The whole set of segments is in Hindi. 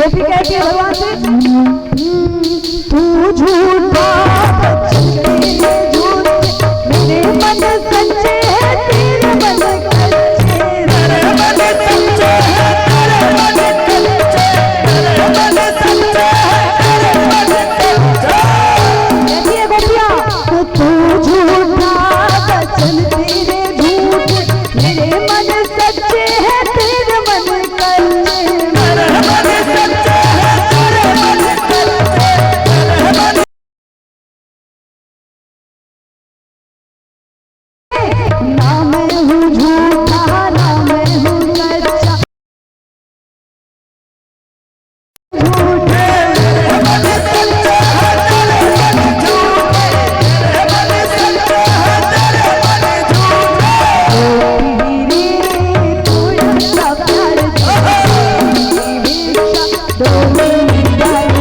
गोपी कहती है भगवान से, तू झूठा झूठ, मेरे मन सच्चे है तेरे मन कच्चे, मेरे मन सच्चे है तेरे मन कच्चे, मेरे मन सच्चे है तेरे मन कच्चे। कहती है गोपियां, तू झूठा बचन तेरे झूठ, मेरे मन सच्चे है तेरे मन कच्चे, मेरे मन सच्चे है तेरे मन कच्चे, मेरे मन ना मैं हूँ झूठा ना मैं हूँ कच्चा, झूठे मेरे मन सच्चे है तेरे मन झूठे, मेरे मन सच्चे है तेरे मन झूठे। तू ऐसा प्यार दो मेरी दर्द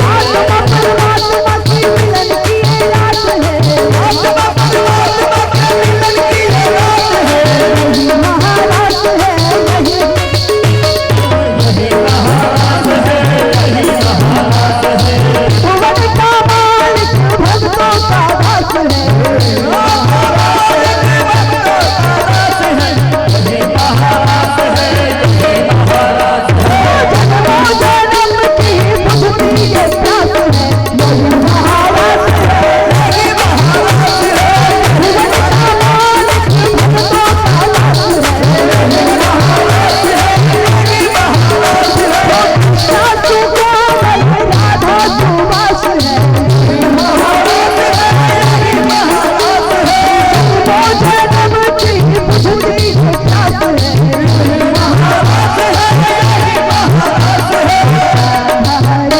आत्मा परमात्मा की मिलन की रात है, आत्मा परमात्मा की मिलन की रात है, यही महारात है, यही भुवन का मालिक भक्तों का दास है, जन्मों जन्म की बुझती ये प्यास है, यही महाराज है, यही महाराज है, भुवन का मालिक भक्तों का दास है, यही महाराज है, यही महाराज है, सासु का मन राधा सुवास है, यही महाराज है, यही महाराज है, जन्मों जन्म की बुझती ये प्यास है, यही महाराज है, यही महाराज है। हरे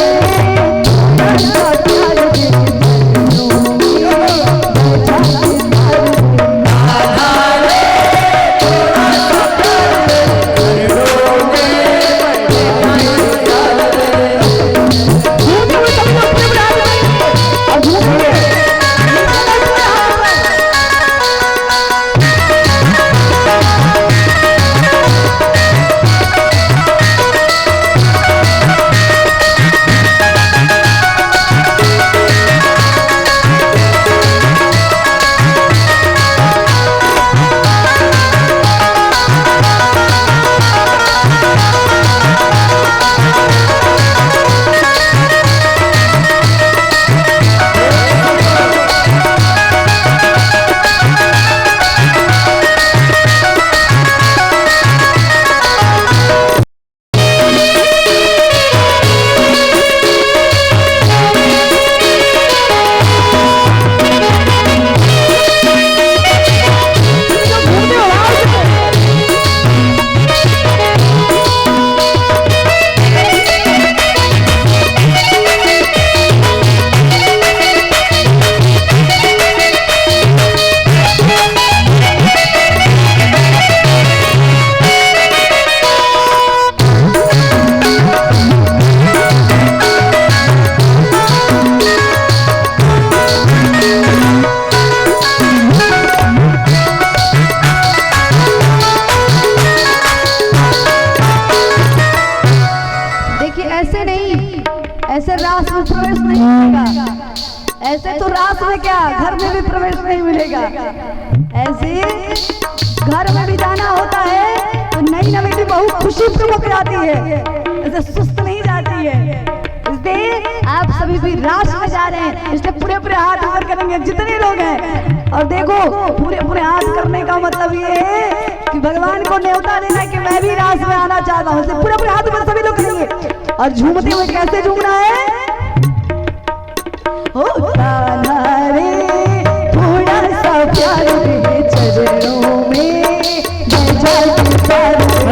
ऐसा प्यार दे ऐसे रास में प्रवेश नहीं मिलेगा, ऐसे तो रास में क्या घर में भी प्रवेश नहीं मिलेगा, ऐसे घर में भी जाना होता है तो नई नवेली बहुत खुशी पूर्वक जाती है, ऐसे सुस्त नहीं जाती है। इसलिए आप सभी भी रास में जा रहे हैं, इसलिए पूरे पूरे हाथ ऊपर करेंगे जितने लोग हैं, और देखो पूरे पूरे हाथ करने का मतलब ये है कि भगवान को न्योता देना कि मैं भी रास में आना चाहता हूँ, इसलिए पूरे पूरे हाथ ऊपर सभी लोग करेंगे। और झूमते हुए कैसे झूमना है, होता ना रे थोड़ा सा प्यार दे चरणों में, जय जय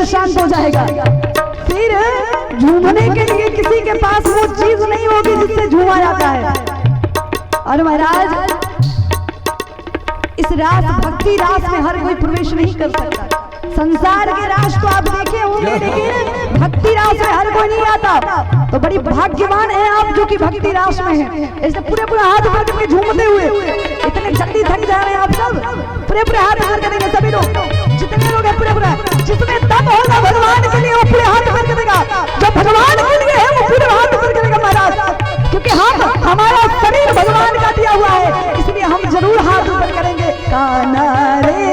शांत हो जाएगा। फिर झूमने के लिए किसी के पास वो चीज नहीं होगी जिससे झूमा जाता है। और महाराज इस रास भक्ति रास में हर कोई प्रवेश नहीं कर सकता। संसार के रास तो आप देखे होंगे, लेकिन भक्ति रास में हर कोई नहीं आता। तो बड़ी भाग्यवान है आप जो कि भक्ति रास में है। ऐसे पूरे पूरे हाथ भर के झूमते हुए इतने जल्दी थक जा रहे हैं आप सब। पूरे पूरे हाथ भर के देंगे सभी लोग, जितने लोग हैं पूरे पूरे, जिसमें दम होगा भगवान के लिए वो पूरे हाथ भर के देगा। जो भगवान के लिए है वो पूरे हाथ भर के देगा महाराज, क्योंकि हम हमारा शरीर भगवान का दिया हुआ है, इसलिए हम जरूर हाथ ऊपर करेंगे। काना रे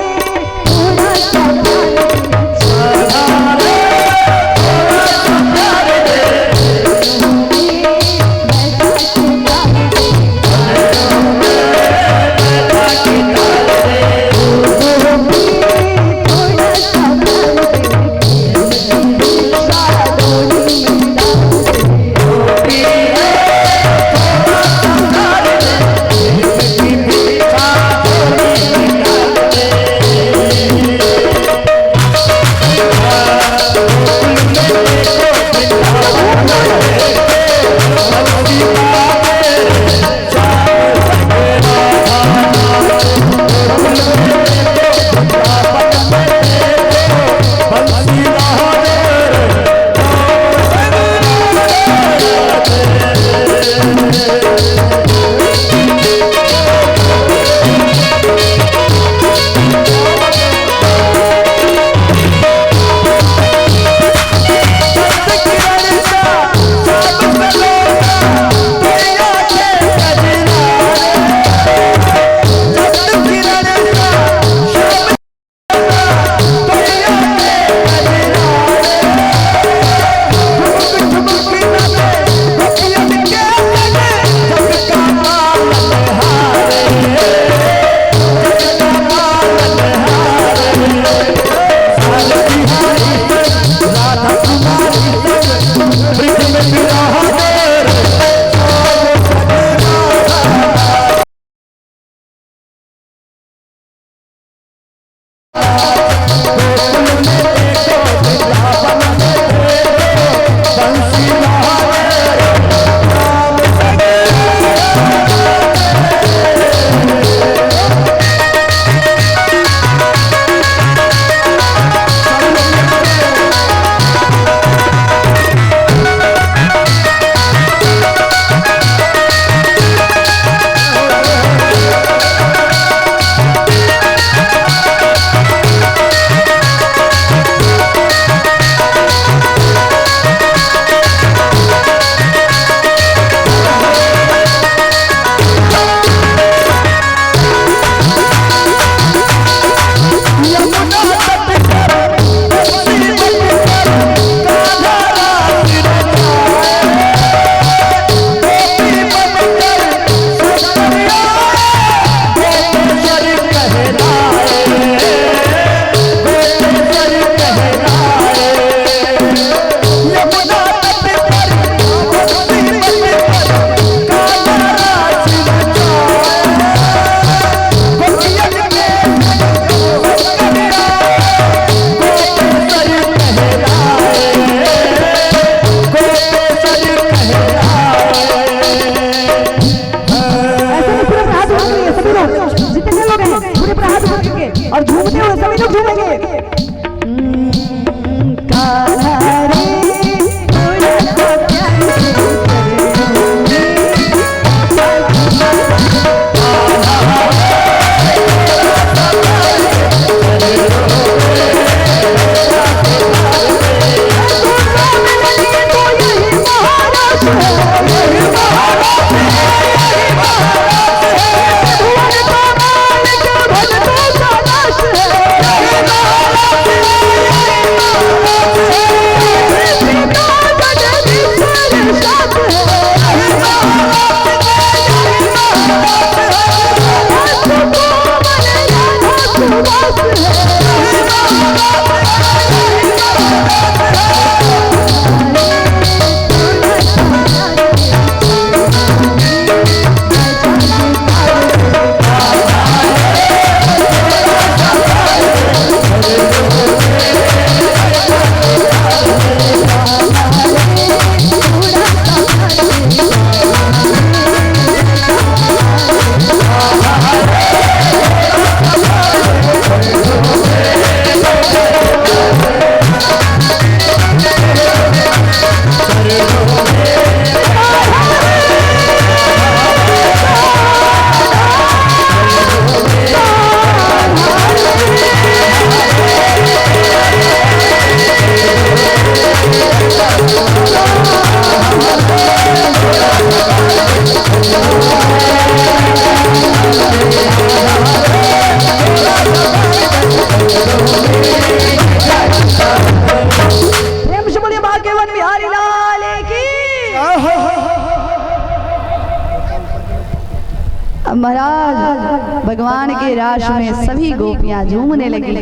भगवान के रास में सभी गोपियां झूमने लगी।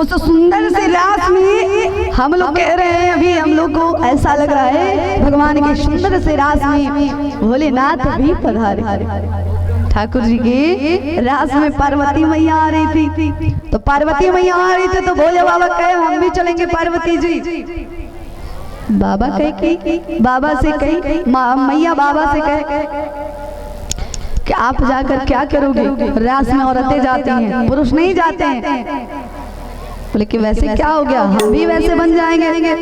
उस सुंदर से रास में हम लोग कह रहे हैं, अभी हम लोग को ऐसा लग रहा है भगवान के सुंदर से रास में भोलेनाथ भी पधारे। ठाकुर जी के रास में पार्वती मैया आ रही थी, तो पार्वती मैया आ रही थी तो भोले बाबा कहे हम भी चलेंगे पार्वती जी। बाबा कहे बाबा से कही मैया बाबा से कहे कि आप जाकर क्या करोगे, रास में औरतें जाती हैं पुरुष नहीं जाते हैं। बोले कि वैसे क्या हो गया, हम भी वैसे बन जाएंगे।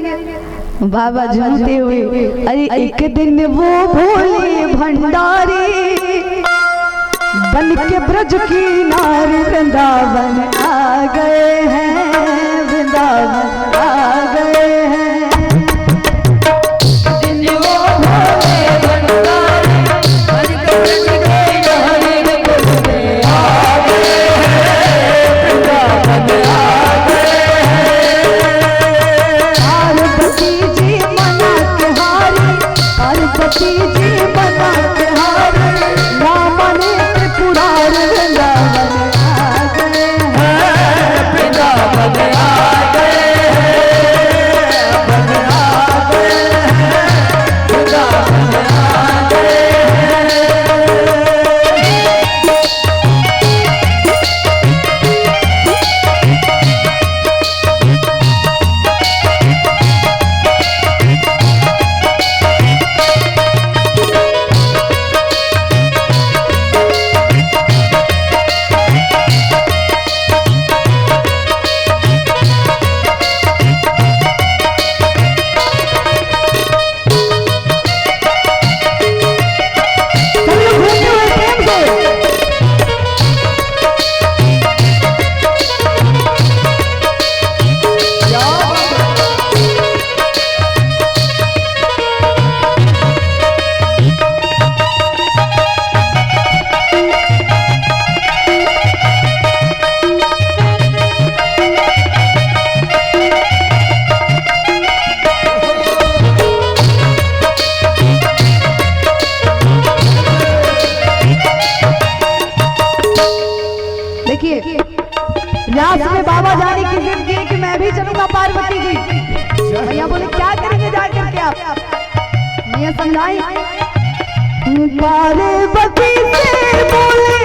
बाबा झूमते हुए अरे एक दिन वो भोले भंडारी बन के ब्रज की नारी वृंदावन आ गए हैं, वृंदावन आ गए हैं। रास में बाबा जाने की जिद की कि मैं भी चलूंगा पार्वती जी। भैया बोले क्या करेंगे जाकर के आप? भैया समझाई पार्वती से बोले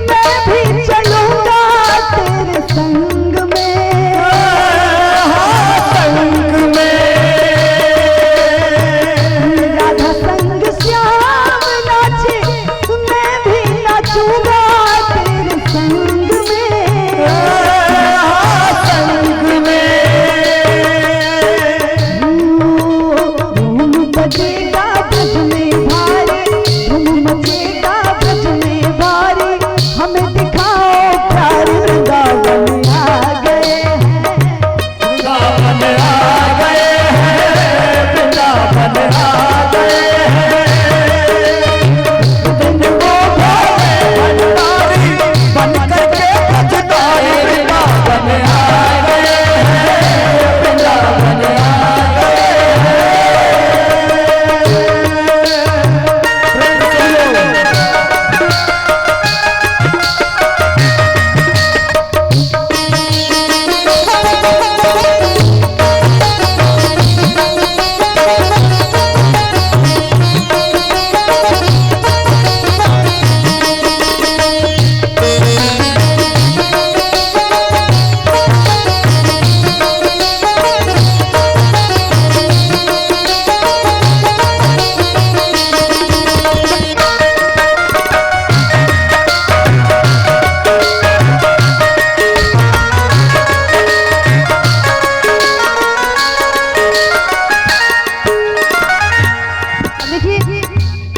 मैं भी चलूंगा तेरे संग में, संग में राधा संग श्याम नाचे मैं भी नाचूंगा तेरे संग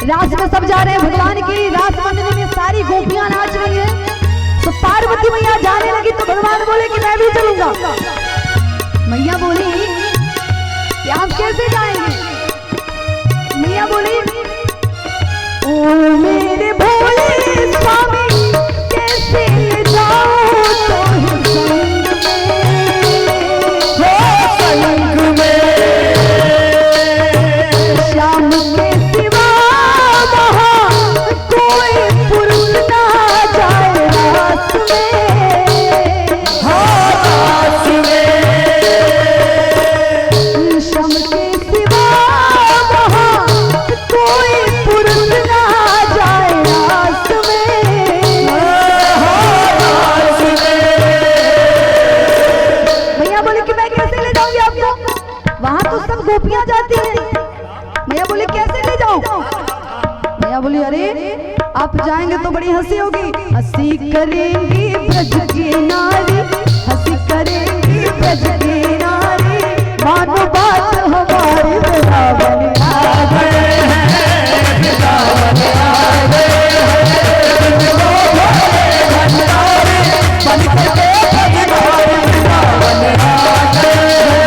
रास में सब जा रहे हैं, भगवान की रास मंडली में सारी गोपियां नाच रही हैं। तो पार्वती मैया जाने लगी तो भगवान बोले कि मैं भी चलूंगा। मैया बोली कि आप कैसे जाएंगे? मैया बोली ओ मेरे भोले स्वामी कैसे ले जाऊं संग में, श्याम के सिवा कोई पुरुष ना सब गोपियां जाती हैं। मैया बोली कैसे ले जाऊं? मैया बोली अरे आप जाएंगे तो बड़ी हंसी होगी। हंसी करेंगी ब्रज की नारी, हंसी करेंगी ब्रज की नारी, मानो बात हमारी वृंदावन आ गए हैं, वृंदावन आ गए हैं, भंडारी बन के भंडारी वृंदावन आ गए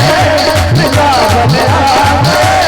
हैं, वृंदावन आ गए हैं।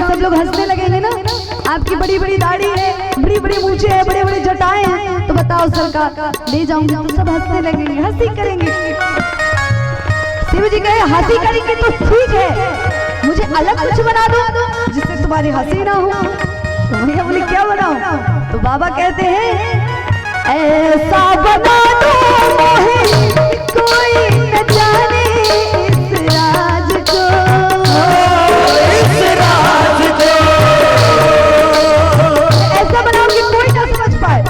सब लोग हंसने लगेंगे ना, आपकी बड़ी बड़ी दाढ़ी है, बड़ी बड़ी मूछें हैं, बड़े बड़े जटाएं हैं, तो बताओ सरकार ले जाऊंगी तो सब हंसने लगेंगे, हंसी करेंगे। शिव जी कहे हंसी करेंगे तो ठीक है, मुझे अलग कुछ बना दो जिससे तुम्हारी हंसी ना हो। तो भैया बोली क्या बनाओ? तो बाबा कहते हैं ऐसा बना दो कोई न जाने इस राज को, इस राज को ऐसा बनाओ कि कोई ना समझ पाए।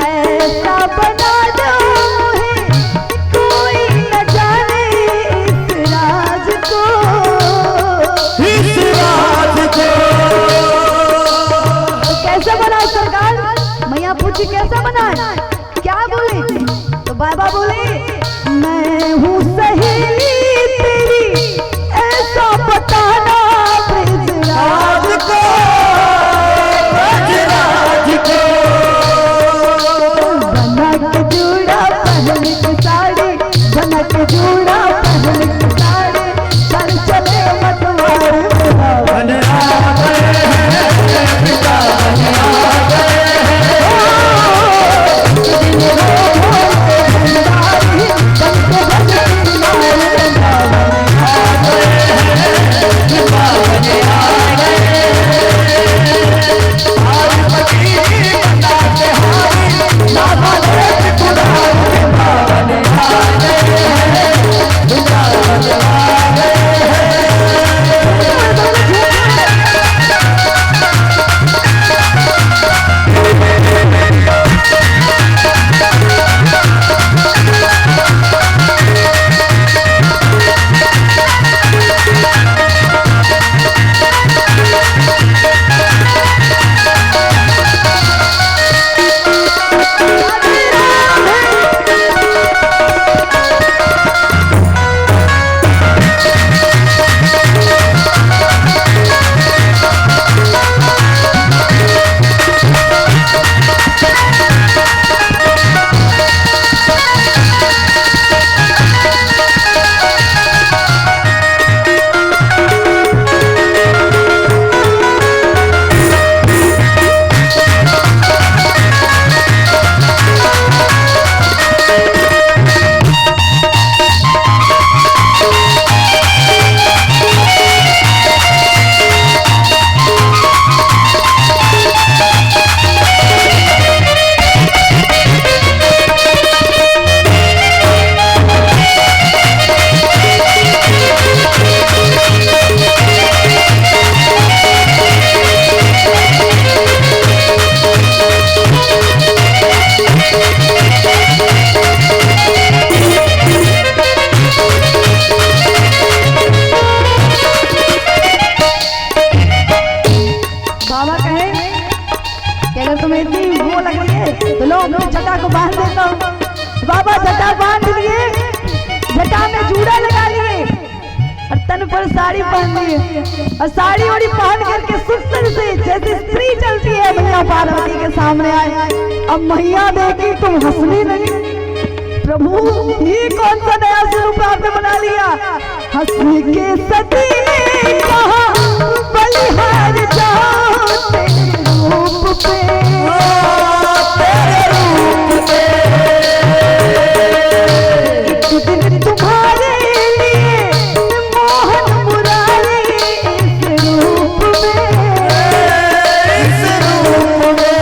ऐसा बना दो कोई न जाने इस राज को, इस राज को। तो कैसा बनाओ सरकार? मैया पूछी कैसा बनाए, क्या बोले? तो बाबा बोले मैं हूँ सहेली तेरी ऐसा बताना ब्रजराज को, ब्रजराज को। बना के जूड़ा पहन के साड़ी, बना के जूड़ा पहन के साड़ी, चल चले मतवार वृंदावन आ गए हैं, वृंदावन आ गए बाबा जटा बांध लिए, जटा में जूड़ा लगा लिए, तन पर साड़ी पहन ली है और साड़ी ओड़ी पहन करके सुंदर से जैसे स्त्री चलती है मैया पार्वती के सामने आए। अब मैया देखी तुम हंसने लगी, प्रभु ये कौन सा नया स्वरूप आपने बना लिया। हंस के सती ने कहा बलिहार जाओ तेरे रूप पे, तेरे रूप पे एक दिन तुम्हारे लिए मोहन मुरारी इस रूप में, इस रूप में।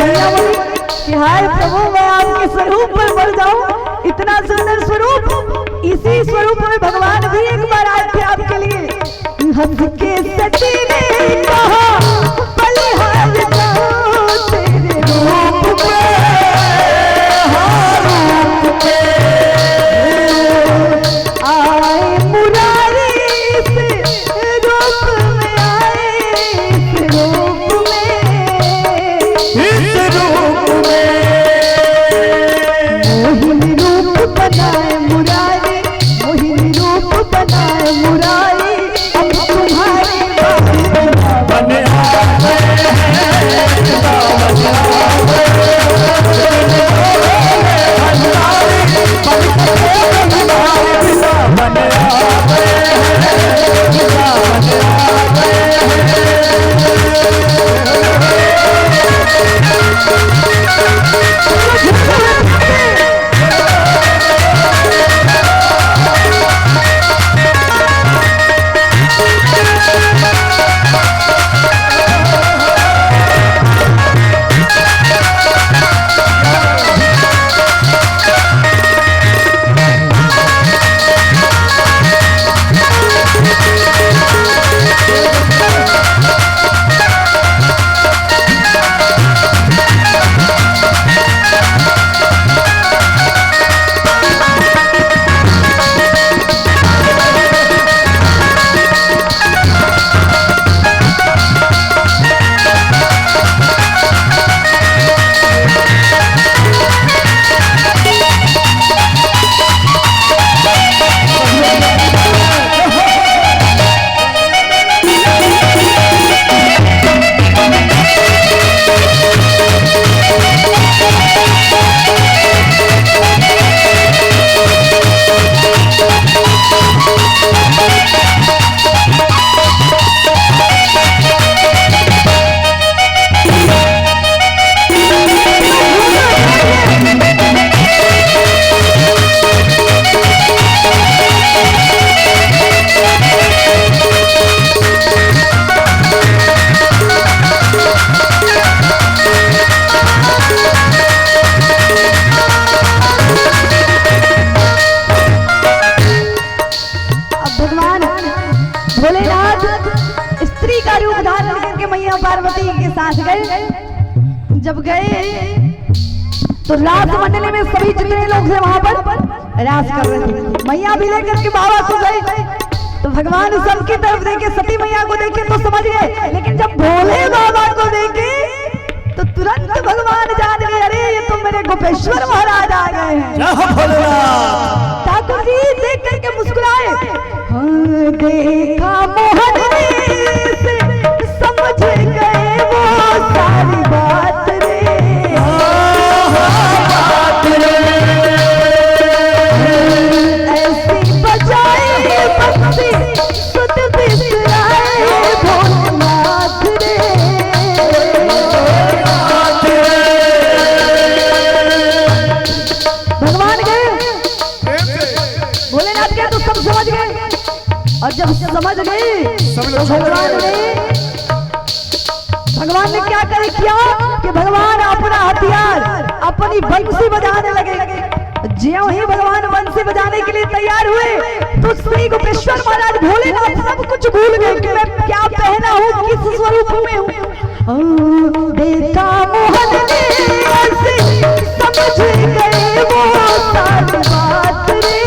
मैया बोली कि हाय प्रभु मैं आपके स्वरूप पर मर जाऊं, इतना सुंदर स्वरूप। इसी स्वरूप में भगवान भी एक बार आए थे आपके लिए। हंस के सती ने कहा बलिहार जाओ तेरे रूप पे, रूप पे आए मुरारी इस रूप में, आए इस रूप में, इस रूप में। मोहिनी रूप बनाए मुरारी, मोहिनी रूप बनाए मुरारी, अब तुम्हारी बने पार्वती के साथ गए। जब गए तो रास मंडली में सभी जितने लोग थे वहां पर रास कर रहे थे। मैया भी लेकर के बाबा को गए तो भगवान सबकी तरफ देखे, सती मैया को देखे तो समझ गए, लेकिन जब भोले बाबा को देखे तो तुरंत भगवान जान गए, अरे ये तो मेरे गोपेश्वर महाराज आ गए हैं। ठाकुर जी देख करके मुस्कुराए, हाँ देखा मोहन से समझ गए वो सारी बात रे, बात रे। ऐसी बजाए बंसी सुध बिसराए भोलेनाथ रे, भगवान गए भोलेनाथ गए तो सब समझ गए। और जब समझ गए तो भगवान ने क्या करे किया कि भगवान अपना हथियार अपनी बंसी बजाने लगे। ज्यों ही भगवान बंसी बजाने के लिए तैयार हुए तो श्री गोपेश्वर महाराज भोलेनाथ सब कुछ भूल गए कि मैं क्या पहना हूँ, किस स्वरूप में हूँ। देखा मोहन ने ऐसे समझ गए वो सारी बात रे,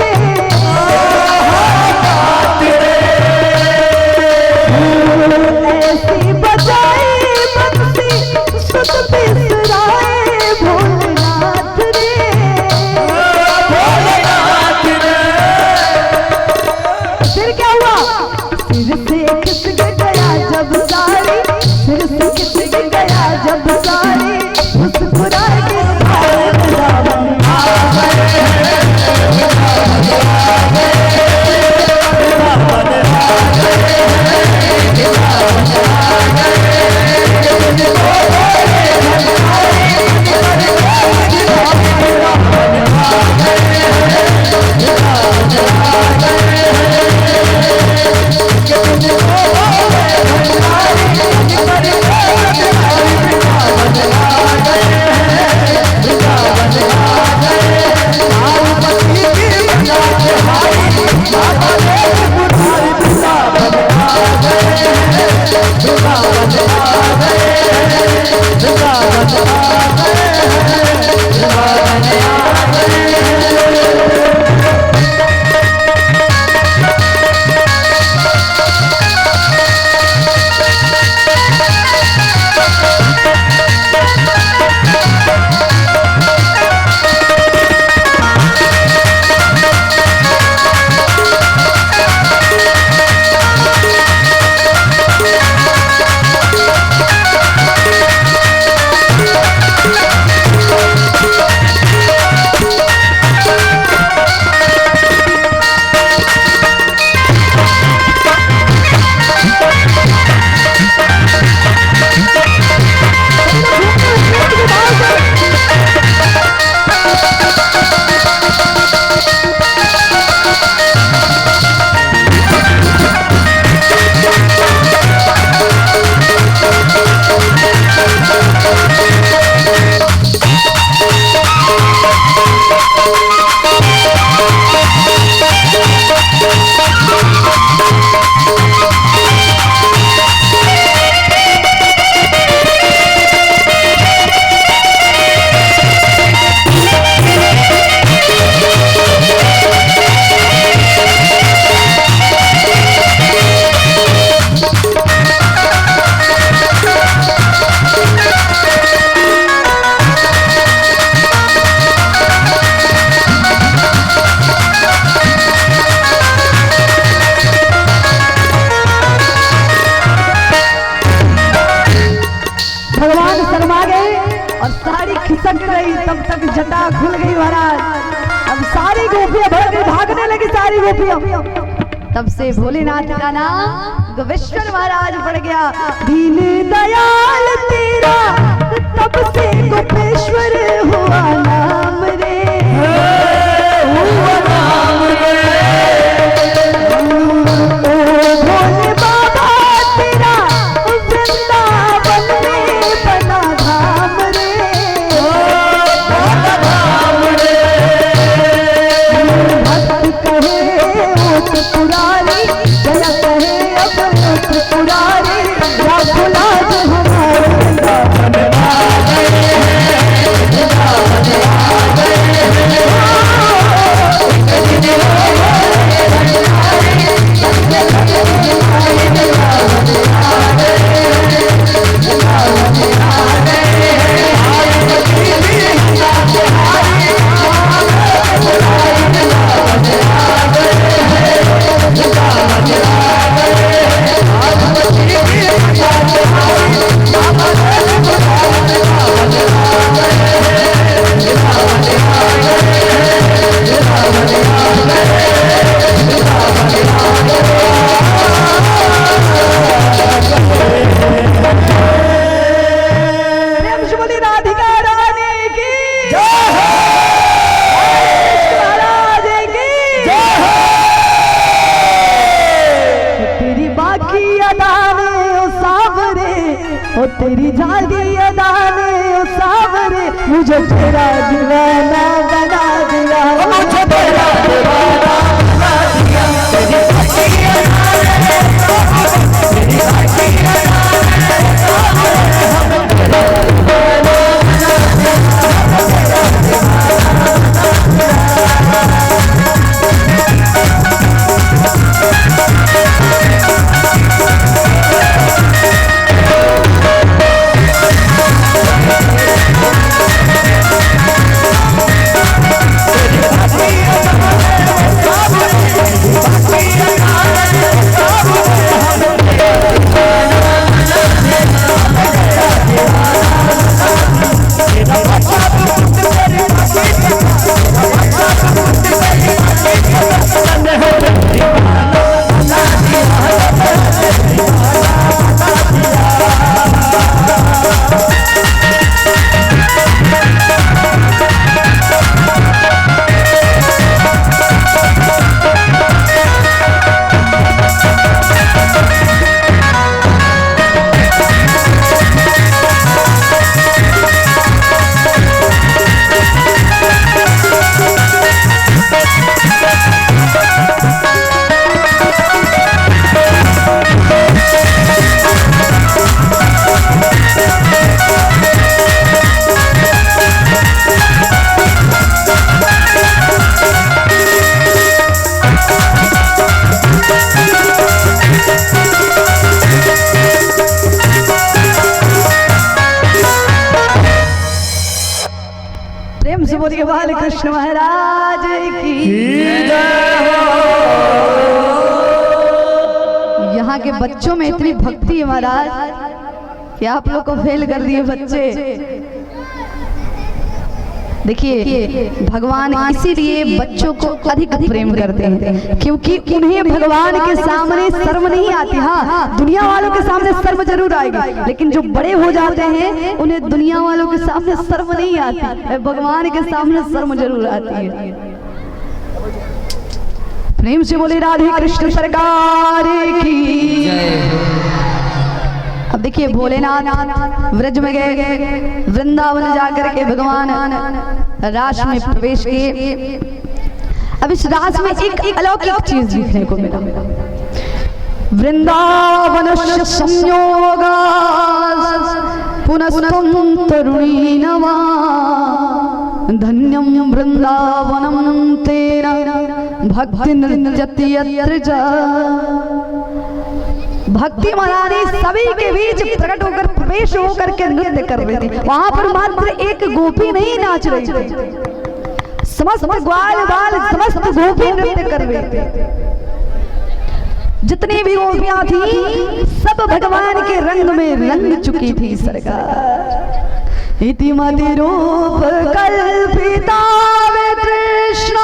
ऐसी बजाए बंसी सुध बिसराए भोलेनाथ रे, भोलेनाथ रे। अब सारी गोपियां भागने लगी, सारी गोपियां। तब से भोलेनाथ का नाम गोपेश्वर महाराज पड़ गया। दीन दयाल तेरा तब से गोपेश्वर हुआ नाम रे, हुआ नाम रे। ओ भोले बाबा तेरा वृंदावन में बना धाम रे, बना धाम रे। भक्त कहे ओट पुरारी, जया कहे अब ओट पुरारी, राघुलाज हमारे वृंदावन आ गए, वृंदावन आ गए। तेरी झाड़ी अदाने ओ सावरे, मुझे तेरा दीवाना बना दिया, मुझे तेरा दीवाना बना दिया। तेरी झाड़ी अदाने ओ सावरे, तेरी झाड़ी अदाने ओ सावरे, हमें तेरा दीवाना बना दिया, तेरा दीवाना बना दिया। बोलिए बाल कृष्ण महाराज की यहाँ के बच्चों में इतनी भक्ति है महाराज कि आप लोग को फेल कर दिए बच्चे। देखिए भगवान इसीलिए बच्चों को अधिक प्रेम करते हैं क्योंकि उन्हें भगवान के सामने शर्म नहीं आती। हाँ, दुनिया वालों के सामने शर्म जरूर आएगी, लेकिन जो बड़े हो जाते हैं उन्हें दुनिया वालों के सामने शर्म नहीं आती, भगवान के सामने शर्म जरूर आती है। प्रेम से बोले राधे कृष्ण सरकार की। अब देखिए भोलेनाथ व्रज में गए, वृंदावन जाकर के भगवान रास में प्रवेश किए। अब इस रास में एक अलौकिक चीज देखने को मिला। वृंदावन संयोगा पुनस्त्वं तरुणी नवा, धन्यं वृंदावनम तेरा भक्ति नृत्यति यत्र जा। भक्ति महारानी सभी के बीच प्रकट होकर प्रवेश होकर के नृत्य कर रहे थे। वहां पर मात्र एक गोपी नहीं नाच रही थी, समस्त ग्वाल बाल समस्त गोपी नृत्य कर रहे थे। जितनी भी गोपियां थी सब भगवान के रंग में रंग चुकी थी सरकार। इति मति रूप कल्पिता कृष्ण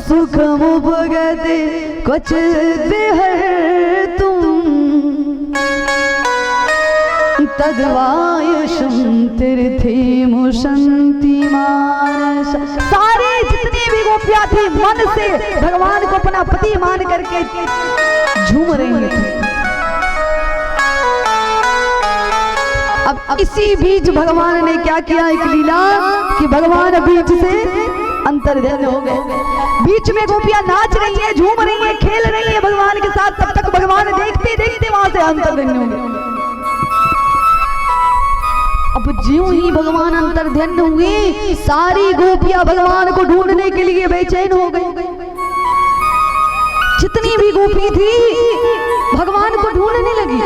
सुख मुभगत कुछ देहर तुम तदवायुषं तीर्थेमुशन्ति मानस। सारे जितने भी गोपियां थी मन से भगवान को अपना पति मान करके झूम रही थी। अब इसी बीच भगवान ने क्या किया, एक लीला कि भगवान बीच से अंतर्ध्यान हो गए। बीच में गोपियां नाच रही है, झूम रही है, खेल रही है भगवान के साथ, तब तक भगवान देखते देखते वहां से अंतर्ध्यान हो गए। अब ज्यों ही भगवान अंतर्ध्यान हुए, सारी गोपियां भगवान को ढूंढने के लिए बेचैन हो गई। जितनी भी गोपी थी भगवान को ढूंढने लगी।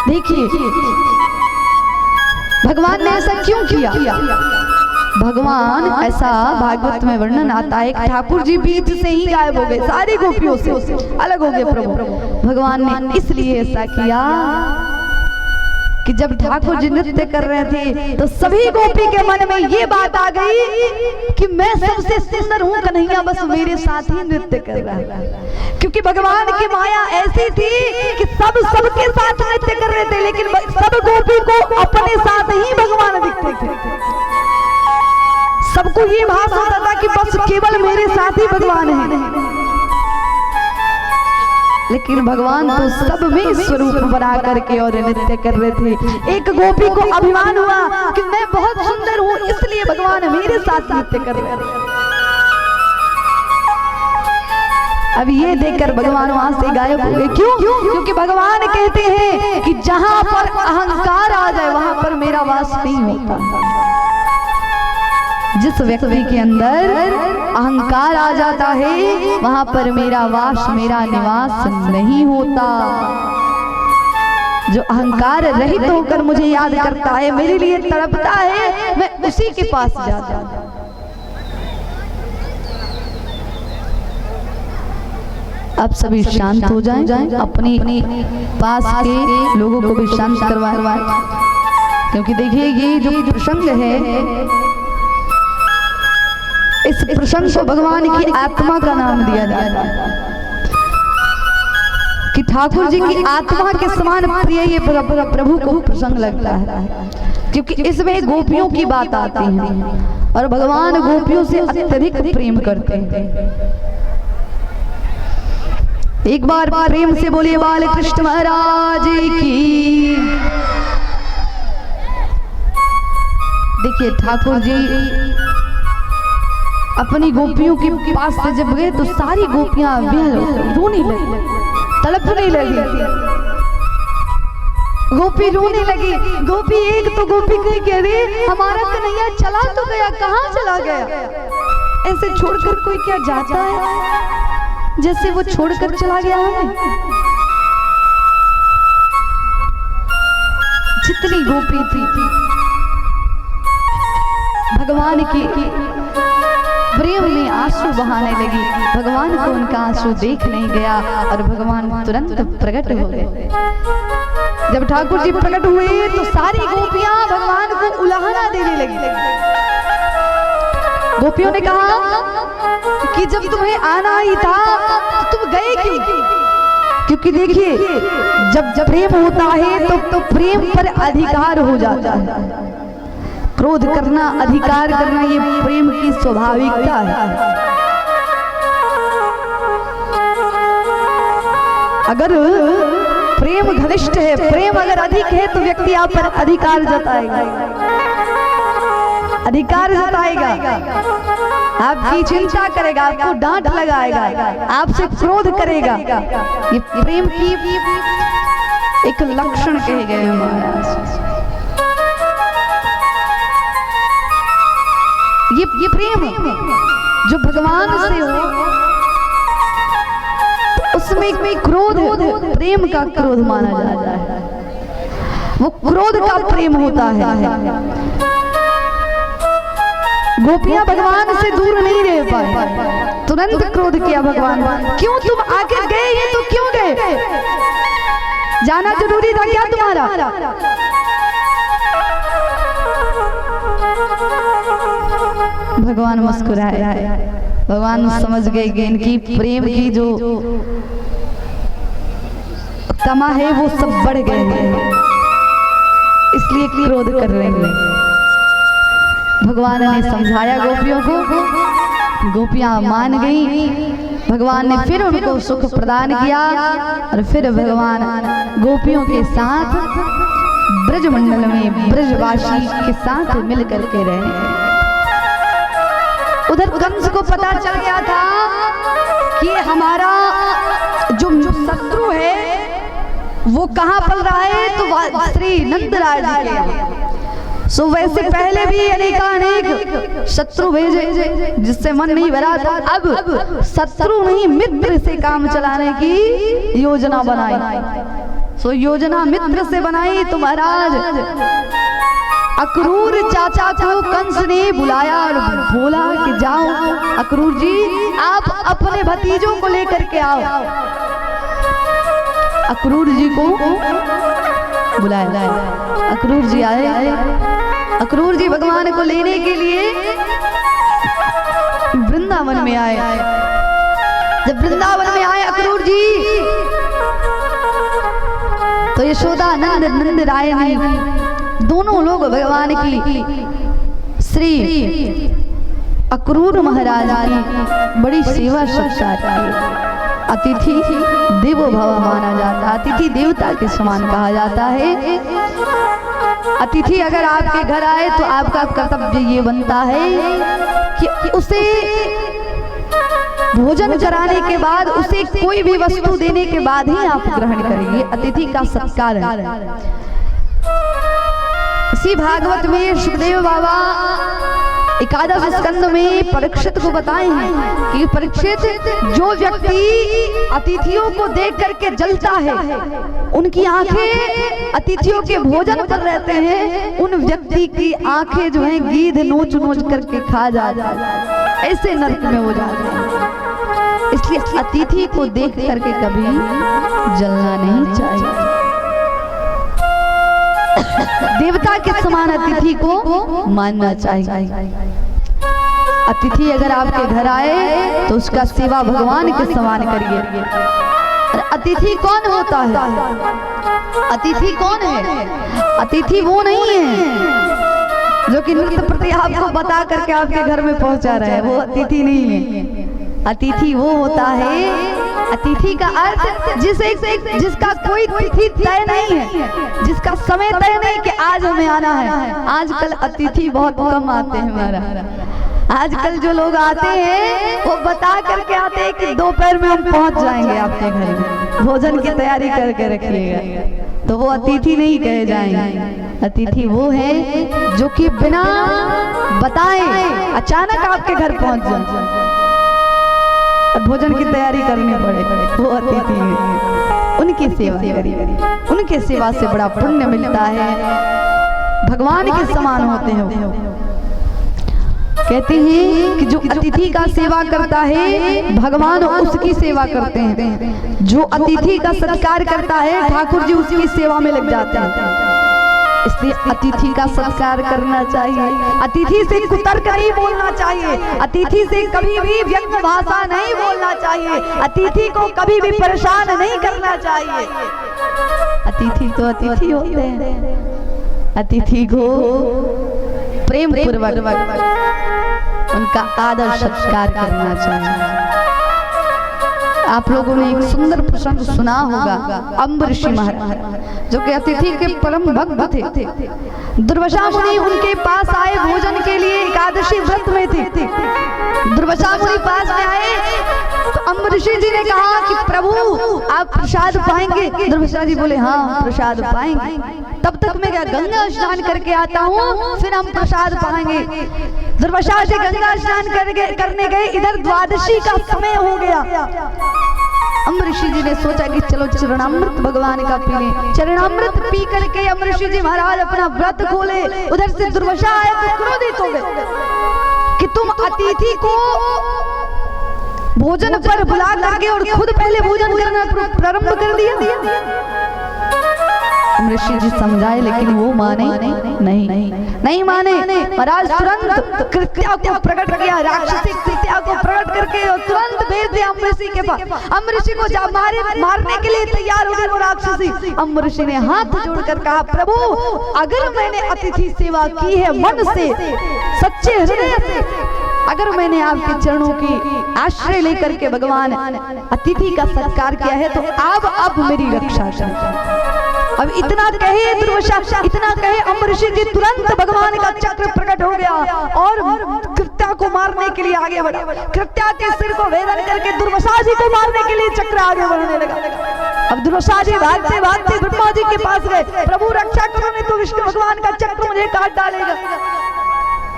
देखिए भगवान ने ऐसा क्यों किया। भगवान ऐसा भागवत में वर्णन आता है, ठाकुर जी बीच से ही गायब हो गए, सारी गोपियों से अलग हो गए प्रभु। भगवान ने इसलिए ऐसा किया कि जब ठाकुर जी नृत्य कर रहे थे तो सभी गोपी के मन में ये बात आ गई कि मैं सबसे सुंदर हूँ, कन्हैया बस मेरे साथ ही नृत्य कर रहा है। क्योंकि भगवान की माया ऐसी थी कि सबके साथ नृत्य कर रहे थे, लेकिन सब गोपी को अपने साथ ही भगवान दिखते थे। सबको ये भास होता था कि बस केवल मेरे साथ ही भगवान है, लेकिन भगवान तो सब में स्वरूप बना करके और नृत्य कर रहे थे। एक गोपी को अभिमान हुआ कि मैं बहुत सुंदर हूँ, इसलिए भगवान मेरे साथ नृत्य कर रहे हैं। अब ये देखकर भगवान वहां से गायब हो गए। क्यों? क्योंकि भगवान कहते हैं कि जहां पर अहंकार आ जाए वहां पर मेरा वास नहीं होता। जिस व्यक्ति के अंदर अहंकार आ जाता है वहां पर मेरा वास, मेरा निवास नहीं होता। जो अहंकार रहित होकर मुझे याद करता है, मेरे लिए तड़पता है, मैं उसी के पास जाता हूं। अब सभी शांत हो जाएं, अपने पास के लोगों को भी शांत करवाएं, क्योंकि देखिए ये जो प्रसंग है, इस प्रसंग को भगवान की आत्मा का नाम दिया जाता है कि ठाकुर जी की आत्मा के समान प्रिय ये प्रभु को प्रसंग लगता है, क्योंकि इसमें गोपियों की बात आती है और भगवान गोपियों से अत्यधिक प्रेम करते हैं। एक बार प्रेम से बोलिए बाल कृष्ण महाराज की। देखिए ठाकुर जी अपनी गोपियों के पास से जब गए तो सारी गोपियां रोने लगी, तड़पने लगी। गोपी रोने लगी। गोपी एक तो गोपी कह रही हमारा कन्हैया चला तो गया, कहाँ चला गया? ऐसे छोड़कर कोई क्या जाता है जैसे वो छोड़कर चला गया हमें। जितनी गोपी थी भगवान की प्रेम में आंसू बहाने लगी। भगवान को उनका आंसू देख नहीं गया और भगवान तुरंत प्रकट हो गए। जब ठाकुर जी प्रकट हुए तो सारी गोपियां भगवान को उलाहना देने लगी। गोपियों ने कहा कि जब तुम्हें आना ही था तो तुम गए क्यों? क्योंकि देखिए जब प्रेम होता है तो प्रेम पर अधिकार हो जाता है। क्रोध करना, अधिकार करना, ये प्रेम की स्वाभाविकता है। अगर प्रेम घनिष्ठ है, प्रेम अगर अधिक है तो व्यक्ति आप पर अधिकार जताएगा, अधिकार जताएगा, आपकी चिंता करेगा, आपको डांट लगाएगा, आपसे क्रोध करेगा। ये प्रेम की एक लक्षण कहे गए हैं महाराज। ये प्रेम जो भगवान से हो तो उसमें क्रोध प्रेम का क्रोध माना जाता है, वो क्रोध का प्रेम होता है। गोपियां भगवान से दूर नहीं रह पाए, तुरंत क्रोध किया भगवान। क्यों तुम आगे गए ये तो क्यों गए? जाना जरूरी था क्या तुम्हारा? भगवान मुस्कुराए। भगवान समझ गए कि इनकी प्रेम की जो तमा है वो सब बढ़ गए हैं, इसलिए क्रोध कर रहे हैं। भगवान ने समझाया गोपियों को, गोपियां मान गई। भगवान ने फिर उनको सुख प्रदान किया और फिर भगवान गोपियों के साथ ब्रजमंडल में ब्रजवासी के साथ मिलकर के रहे। उधर कंस को पता चल गया था कि हमारा जो शत्रु है वो कहाँ पल रहा है, तो श्री नंदराज जी के यहाँ। सो वैसे पहले भी अनेकानेक शत्रु भेजे जिससे मन नहीं भरा था। अब शत्रु नहीं मित्र से काम चलाने की योजना बनाई। सो योजना मित्र से बनाई। तो महाराज अक्रूर चाचा को कंस ने बुलाया और बोला कि जाओ अक्रूर जी, आप अपने भतीजों को लेकर के आओ। अक्रूर जी को बुलाया, अक्रूर जी आए। अक्रूर जी भगवान को लेने के लिए वृंदावन में आए। जब वृंदावन में आए अक्रूर जी, तो यशोदा नंद नंद राय ने दोनों लोग भगवान की श्री अक्रूर महाराज की बड़ी सेवा सत्कार की। अतिथि देवो भव माना जाता, अतिथि देवता के समान कहा जाता है। अतिथि अगर आपके घर आए तो आपका कर्तव्य ये बनता है कि उसे भोजन कराने के बाद, उसे कोई भी वस्तु देने के बाद ही आप ग्रहण करेंगे। अतिथि का सत्कार है। इसी भागवत में सुखदेव बाबा एकादश स्कंद में परीक्षित को बताए हैं कि परीक्षित, जो व्यक्ति अतिथियों को देख करके जलता है, उनकी आंखें अतिथियों के भोजन पर रहते हैं, उन व्यक्ति की आंखें जो हैं गीध नोच नोच करके खा जाता है, ऐसे नरक में हो जाते हैं। इसलिए अतिथि को देख करके कभी जलना नहीं चाहिए। देवता के समान अतिथि को मानना चाहिए। अतिथि अगर आपके घर आए तो उसका सेवा भगवान के समान करिए। अतिथि कौन होता है? अतिथि कौन है? अतिथि वो नहीं है जो कि नृत्य प्रति आपको बता करके आपके घर में पहुंचा रहा है, वो अतिथि नहीं है। अतिथि वो होता है, अतिथि का अर्थ जिसका कोई तिथि तय नहीं है, जिसका समय तय नहीं कि आज हमें आना है। आजकल अतिथि बहुत कम आते हैं हमारा। आजकल जो लोग आते हैं वो बता करके आते हैं कि दोपहर में हम पहुंच जाएंगे आपके घर में, भोजन की तैयारी करके रखिएगा। तो वो अतिथि नहीं कहे जाएंगे। अतिथि वो है जो कि बिना बताए अचानक आपके घर पहुंच जाए, भोजन की तैयारी करनी पड़े, वो अतिथि है। उनकी सेवा करिए, उनके सेवा से बड़ा पुण्य मिलता है, भगवान के समान होते हैं। कहते हैं कि जो अतिथि का सेवा करता है भगवान उसकी सेवा करते हैं, जो अतिथि का सत्कार करता है ठाकुर जी उसकी सेवा में लग जाते हैं। इसलिए अतिथि का सत्कार करना चाहिए। अतिथि से कुतर्क नहीं बोलना चाहिए, अतिथि से कभी भी व्यंग्य भाषा नहीं बोलना चाहिए, अतिथि को कभी भी परेशान नहीं करना चाहिए। अतिथि तो अतिथि होते हैं, अतिथि को प्रेम पूर्वक उनका आदर सत्कार करना चाहिए। आप लोगों ने एक सुंदर प्रसंग सुना होगा, अम्बरीश महाराज जो कि अतिथि के परम भक्त थे। दुर्वासा मुनि उनके पास आए भोजन के लिए, एकादशी व्रत में थे। दुर्वासा मुनि पास में आए तो अम्बरीश जी ने कहा कि प्रभु आप प्रसाद पाएंगे? दुर्वासा जी बोले हाँ प्रसाद पाएंगे। तब तक मैं क्या गंगा स्नान करके आता हूँ, फिर हम प्रसाद पाएंगे। दुर्वासा जी गंगा स्नान करने गए, इधर द्वादशी का समय हो गया। अम्बरीश जी ने सोचा कि चलो चरणामृत भगवान का पी लें। चरणामृत पी करके अम्बरीश जी महाराज अपना व्रत खोले। उधर से दुर्वासा आए तो क्रोधित हो गए कि तुम अतिथि को भोजन पर बुला करके और खुद पहले भोजन करना प्रारंभ कर दिया। ऋषि जी समझाए, लेकिन वो माने नहीं माने। महाराज तुरंत कृत्या को प्रकट किया, राक्षसी कृत्या को प्रकट करके और तुरंत भेज दिया अम्बऋषि के पास। अम्बऋषि को मारने के लिए तैयार हो गए वो राक्षसी। अम्बऋषि ने हाथ जोड़कर कहा, प्रभु अगर मैंने अतिथि सेवा की है मन से, सच्चे हृदय से, अगर मैंने आपके चरणों की आश्रय लेकर के भगवान अतिथि का सत्कार किया है, तो आप मेरी रक्षा करें। अब इतना कहे दुर्वासा, इतना कहे अम्बऋषि जी तुरंत भगवान का चक्र प्रकट हो गया और कृत्या को मारने के लिए आगे बढ़ा। कृत्या के सिर को भेदन करके दुर्वासा जी को मारने के लिए चक्र आगे बढ़ने लगा। अब दुर्वासा जी भागते भागते ब्रह्मा जी के पास गए, प्रभु रक्षा करो नहीं तो विष्णु भगवान का चक्र मुझे काट डालेगा।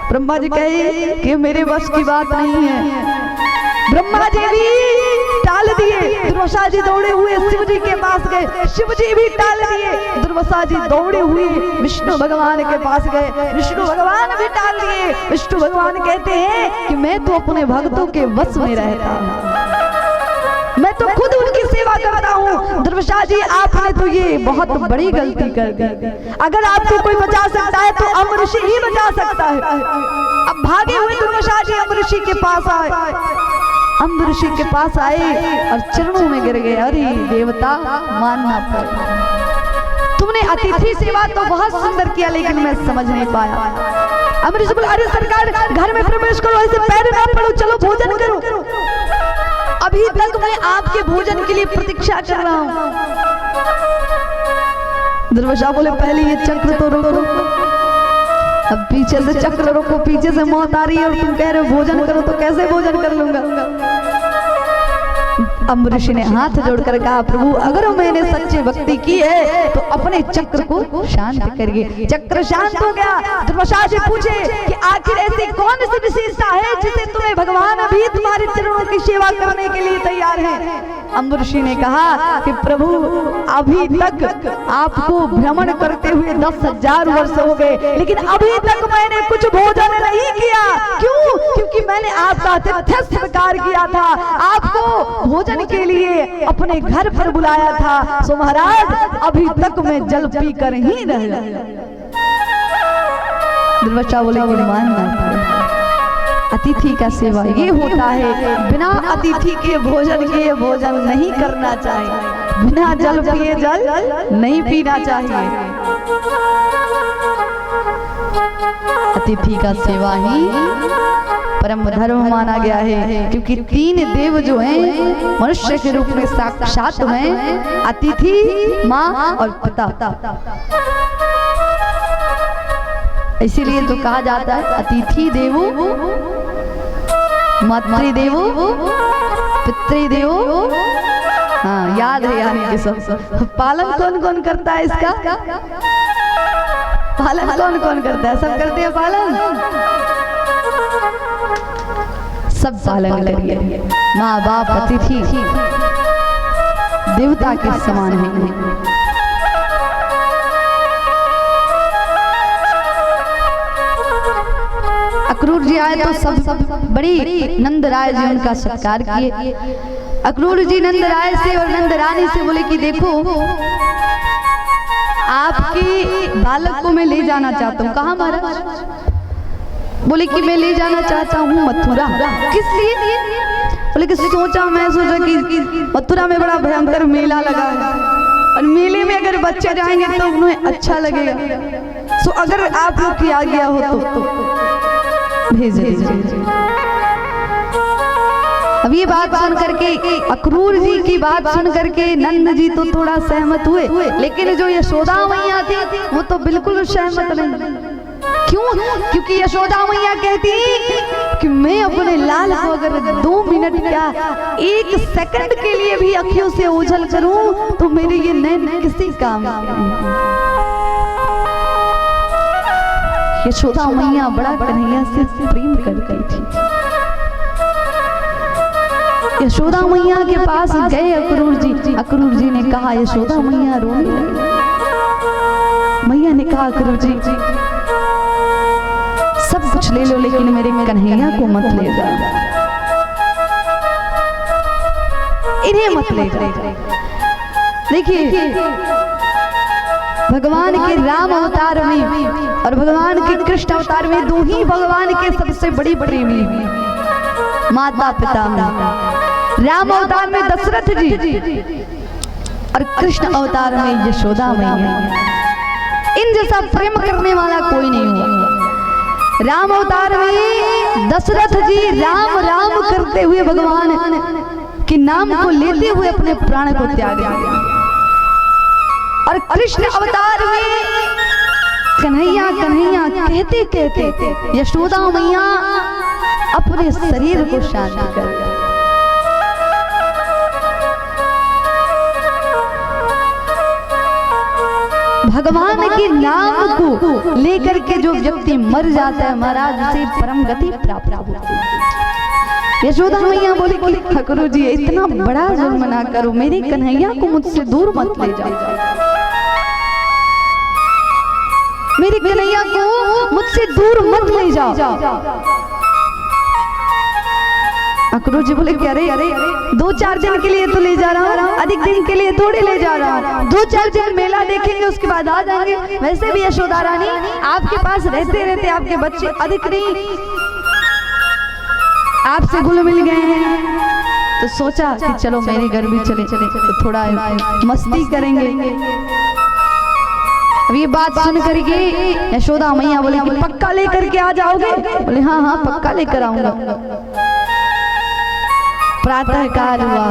ब्रह्मा जी कहे कि मेरे बस की बात नहीं है। ब्रह्मा जी भी टाल दिए, दुर्वासा जी दौड़े हुए शिव जी के पास गए, शिव जी भी टाल दिए, दुर्वासा जी दौड़े हुए विष्णु भगवान के पास गए, विष्णु भगवान भी टाल दिए। विष्णु भगवान कहते हैं कि मैं तो अपने भक्तों के वश में रहता हूँ, मैं तो खुद उनकी सेवा करता हूँ। दुर्वासा जी आपने तो ये बहुत बड़ी गलती कर दी, अगर आपको कोई बचा सकता है तो अम्बऋषि ही बचा सकता है। अब भागे हुए दुर्वासा जी अम्बऋषि के पास आए, अम्बऋषि के पास आए और चरणों में गिर गए। अरे देवता मानना पड़ा, तुमने अतिथि सेवा तो बहुत सुंदर किया, लेकिन मैं समझ नहीं पाया। अम्बऋषि बोले, अरे सरकार घर में प्रवेश करो, ऐसे पैर ना पड़ो, चलो भोजन करो। अभी तक मैं आपके भोजन के लिए प्रतीक्षा कर रहा हूँ। दुर्वासा बोले, पहले ये चक्र तो रोको। अब पीछे से चक्र रोको, पीछे से मौत आ रही है और तुम कह रहे हो भोजन करो, तो कैसे भोजन कर लूंगा। अम्बऋषि ने हाथ जोड़कर कहा, प्रभु अगर मैंने सच्ची भक्ति की है तो अपने चक्र को शांत करिए। चक्र शांत हो गया। दुर्वासा जी पूछे कि आखिर ऐसी कौन सी विशेषता है जिसे तुम्हें भगवान अभी तुम्हारे चरणों की सेवा करने के लिए तैयार है। अम्बऋषि ने कहा कि प्रभु अभी तक आपको भ्रमण करते हुए 10,000 वर्ष हो गए, लेकिन अभी तक मैंने कुछ भोजन नहीं किया। क्यों? क्योंकि मैंने आपका आतिथ्य स्वीकार किया था, आपको भोजन के लिए अपने घर पर बुलाया था। सो महाराज अभी तक मैं जल पी कर ही रह गया। दुर्वासा बोले, मानना अतिथि का सेवा ये होता है, बिना अतिथि के भोजन किए भोजन नहीं करना चाहिए, बिना जल पिए जल नहीं पीना चाहिए। अतिथि का सेवा ही परम धर्म माना गया है, क्योंकि 3 देव जो हैं मनुष्य के रूप में साक्षात हैं, अतिथि, माँ और पिता। इसीलिए तो कहा जाता है अतिथि देवो मातृदेवो पितृदेवो। हाँ याद है, यानी कि सब पालन कौन कौन करता है इसका? पालन कौन कौन करता है? सब करते हैं पालन, सब पालन करिए। माँ बाप अतिथि देवता के समान है। अक्रूर जी आए तो सब बड़ी नंद राय जी उनका सत्कार किए। अक्रूर जी नंद राय से और नंद रानी से बोले कि देखो आपके बालक को मैं ले जाना चाहता हूँ। कहाँ महाराज? बोले कि मैं ले जाना चाहता हूँ मथुरा। किस लिए? बोले कि मैं सोचा कि मथुरा में बड़ा भयंकर मेला लगा है और मेले में अगर बच्चे जाएंगे तो उन्हें अच्छा लगेगा। सो अगर आप लोग की आ गया हो तो भेज दीजिए। अब ये बात सुन करके अक्रूर जी की बात सुन करके नंद जी तो थोड़ा सहमत हुए, लेकिन जो यशोदा मैया थी वो तो बिल्कुल सहमत नहीं। क्यों? क्योंकि यशोदा मैया कहती कि मैं अपने लाल को अगर 2 मिनट क्या 1 सेकंड के लिए भी अखियों से ओझल करूं तो मेरे ये नैन किसी काम नहीं। यशोदा मैया बड़ा कन्हैया से प्रेम कर गई थी। यशोदा मैया के पास गए अक्रूर जी। अक्रूर जी ने कहा, यशोदा मैया रोने लगी। मैया ने कहा, अक्रूर जी सब कुछ ले लो लेकिन मेरे कन्हैया को मत ले जाओ, इन्हें मत ले जाओ। देखिए भगवान के राम अवतार में और भगवान के कृष्ण अवतार में दो ही भगवान के सबसे बड़ी प्रेमी माता पिता में। राम अवतार में दशरथ जी और कृष्ण अवतार में यशोदा मैया। इन जैसा प्रेम करने वाला कोई नहीं हुआ। राम अवतार में दशरथ जी राम राम करते हुए भगवान के नाम को लेते हुए अपने प्राण को त्याग दिया। और कृष्ण अवतार में कन्हैया कन्हैया कहते कहते यशोदा मैया अपने शरीर को शांत कर दिया। भगवान के नाम को लेकर के जो व्यक्ति मर जाता है महाराज उसे परम गति प्राप्त होती है। यशोदा मैया बोली कि ठाकुर जी इतना बड़ा जुर्म ना करो, मेरे कन्हैया को मुझसे दूर मत ले जाओ, मेरे कन्हैया को मुझसे दूर मत ले जाओ। अक्रूर जी बोले कि अरे 2-4 दिन के लिए तो ले जा रहा हूँ, अधिक दिन के लिए थोड़े ले जा रहा हूँ, 2-4 दिन मेला देखेंगे उसके बाद आ जाएंगे। वैसे भी यशोदा रानी आपके पास रहते रहते आपके बच्चे अधिक नहीं आपसे घुल मिल गए हैं, तो सोचा कि चलो मेरे घर भी चले तो थोड़ा मस्ती करेंगे। अब ये बात सुन करके यशोदा मैया बोले कि पक्का लेकर के आ जाओगे? बोले हाँ हाँ पक्का लेकर आऊंगा। प्रातः काल हुआ,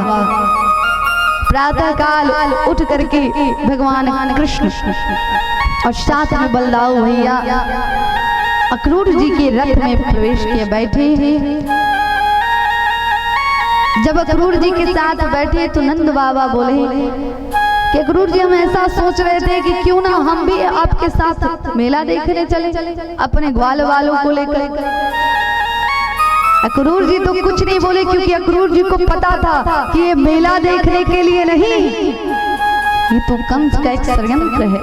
प्रातः काल उठ करके भगवान कृष्ण और साथ में बलदाऊ भैया अक्रूर जी के रथ में प्रवेश किए बैठे। जब अक्रूर जी के साथ बैठे तो नंद बाबा बोले कि अक्रूर जी हम ऐसा सोच रहे थे कि क्यों ना हम भी आपके साथ मेला देखने चले अपने ग्वाल वालों को लेकर। अक्रूर जी तो कुछ नहीं बोले क्योंकि अक्रूर जी को पता था कि ये मेला देखने के लिए नहीं, ये तो कंस का एक षड्यंत्र है,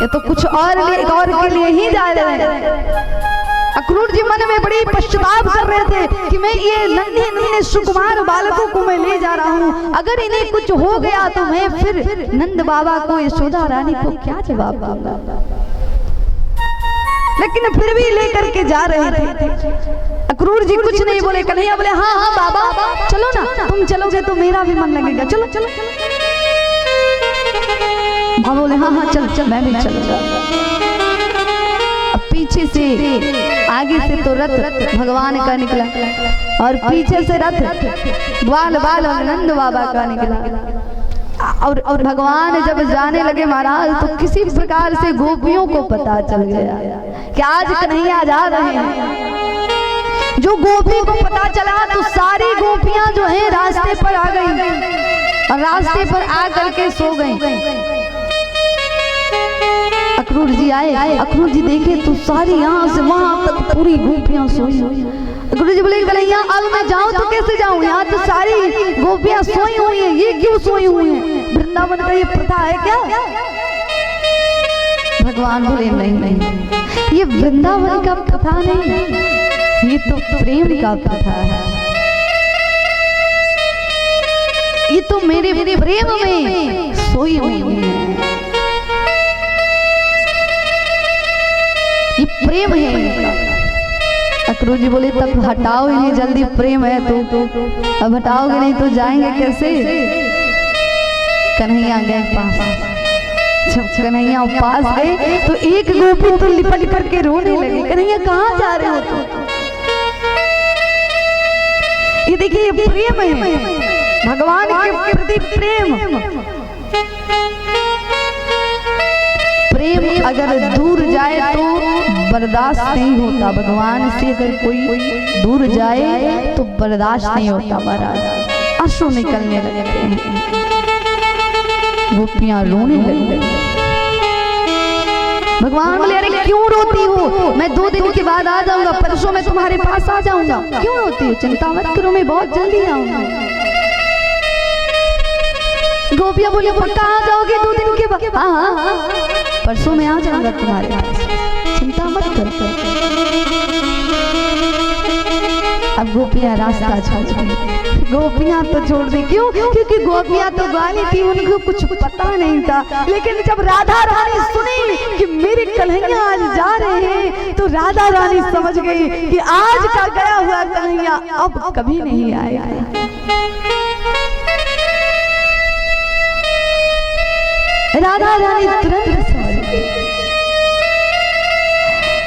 ये तो कुछ और के लिए ही जा रहे हैं। अक्रूर जी मन में बड़ी पश्चाताप कर रहे थे कि मैं ये नन्हे नन्हे सुकुमार बालकों को मैं ले जा रहा हूँ, अगर इन्हें कुछ हो गया तो मैं फिर नंद बाबा को यशोदा रानी को क्या जवाब दूंगा। लेकिन फिर भी लेकर के जा रहे थे। अक्रूर जी कुछ नहीं बोले। कन्हैया बोले हाँ हाँ बाबा चलो ना, तुम चलोगे तो मेरा भी मन लगेगा, चलो चलो। बाबा बोले हाँ हाँ चल चल मैं भी चलूंगा। अब पीछे से आगे से तो रथ भगवान का निकला और पीछे से रथ ग्वाल बाल और नंद बाबा का निकला। और भगवान जब जाने लगे महाराज तो किसी प्रकार से गोपियों को पता चल गया कि आज कन्हैया जा रहे हैं। जो गोपी को पता चला तो सारी गोपियां जो है रास्ते पर आ गई और रास्ते पर आ करके सो गई। अक्रूर जी आए, अक्रूर जी देखे तो सारी यहाँ से वहां तक पूरी गोपियां सोई। अक्रूर जी बोले कन्हैया अब मैं जाऊं तो कैसे जाऊं, यहाँ तो सारी गोपियां सोई हुई हैं, ये क्यों सोई हुई हैं? वृंदावन का ये प्रथा है क्या? भगवान बोले नहीं नहीं, ये वृंदावन का प्रथा नहीं, ये तो प्रेम का प्रथा है, ये तो मेरे प्रेम में सोई हुई है, ये प्रेम है इनका। अक्रूर जी बोले तब हटाओ इन्हें जल्दी, प्रेम है तो अब हटाओगे नहीं तो जाएंगे कैसे? कन्हैया गए पास। जब कन्हैया पास गए तो एक गोपी तो लिपट करके रोने लगी। कन्हैया कहाँ जा रहे हो तुम? ये देखिए प्रेम है, भगवान के प्रति प्रेम। प्रेम अगर दूर जाए तो बर्दाश्त नहीं होता, भगवान से अगर कोई दूर जाए तो बर्दाश्त नहीं होता महाराज। आंसू निकलने लगते हैं, गोपियां रोने लगती। भगवान बोले अरे क्यों रोती हो, मैं 2 दिन के बाद आ जाऊंगा, परसों मैं तुम्हारे पास आ जाऊंगा, क्यों रोती हो? चिंता मत करो मैं बहुत जल्दी आऊंगा। गोपियां बोली पक्का आ जाओगे 2 दिन के बाद? हाँ परसों मैं आ जाऊंगा तुम्हारे पास, चिंता मत कर। अब गोपियां रास्ता छोड़ दी। गोपियां तो छोड़ दी, क्यों? क्योंकि गोपियां तो ग्वाली थी, उनको कुछ पता नहीं था। लेकिन जब राधा रानी सुनी कि मेरे कन्हैया आज जा रहे हैं, तो राधा रानी समझ गई कि आज का गया हुआ कन्हैया अब कभी नहीं आएगा। राधा रानी तुरंत समझ गई।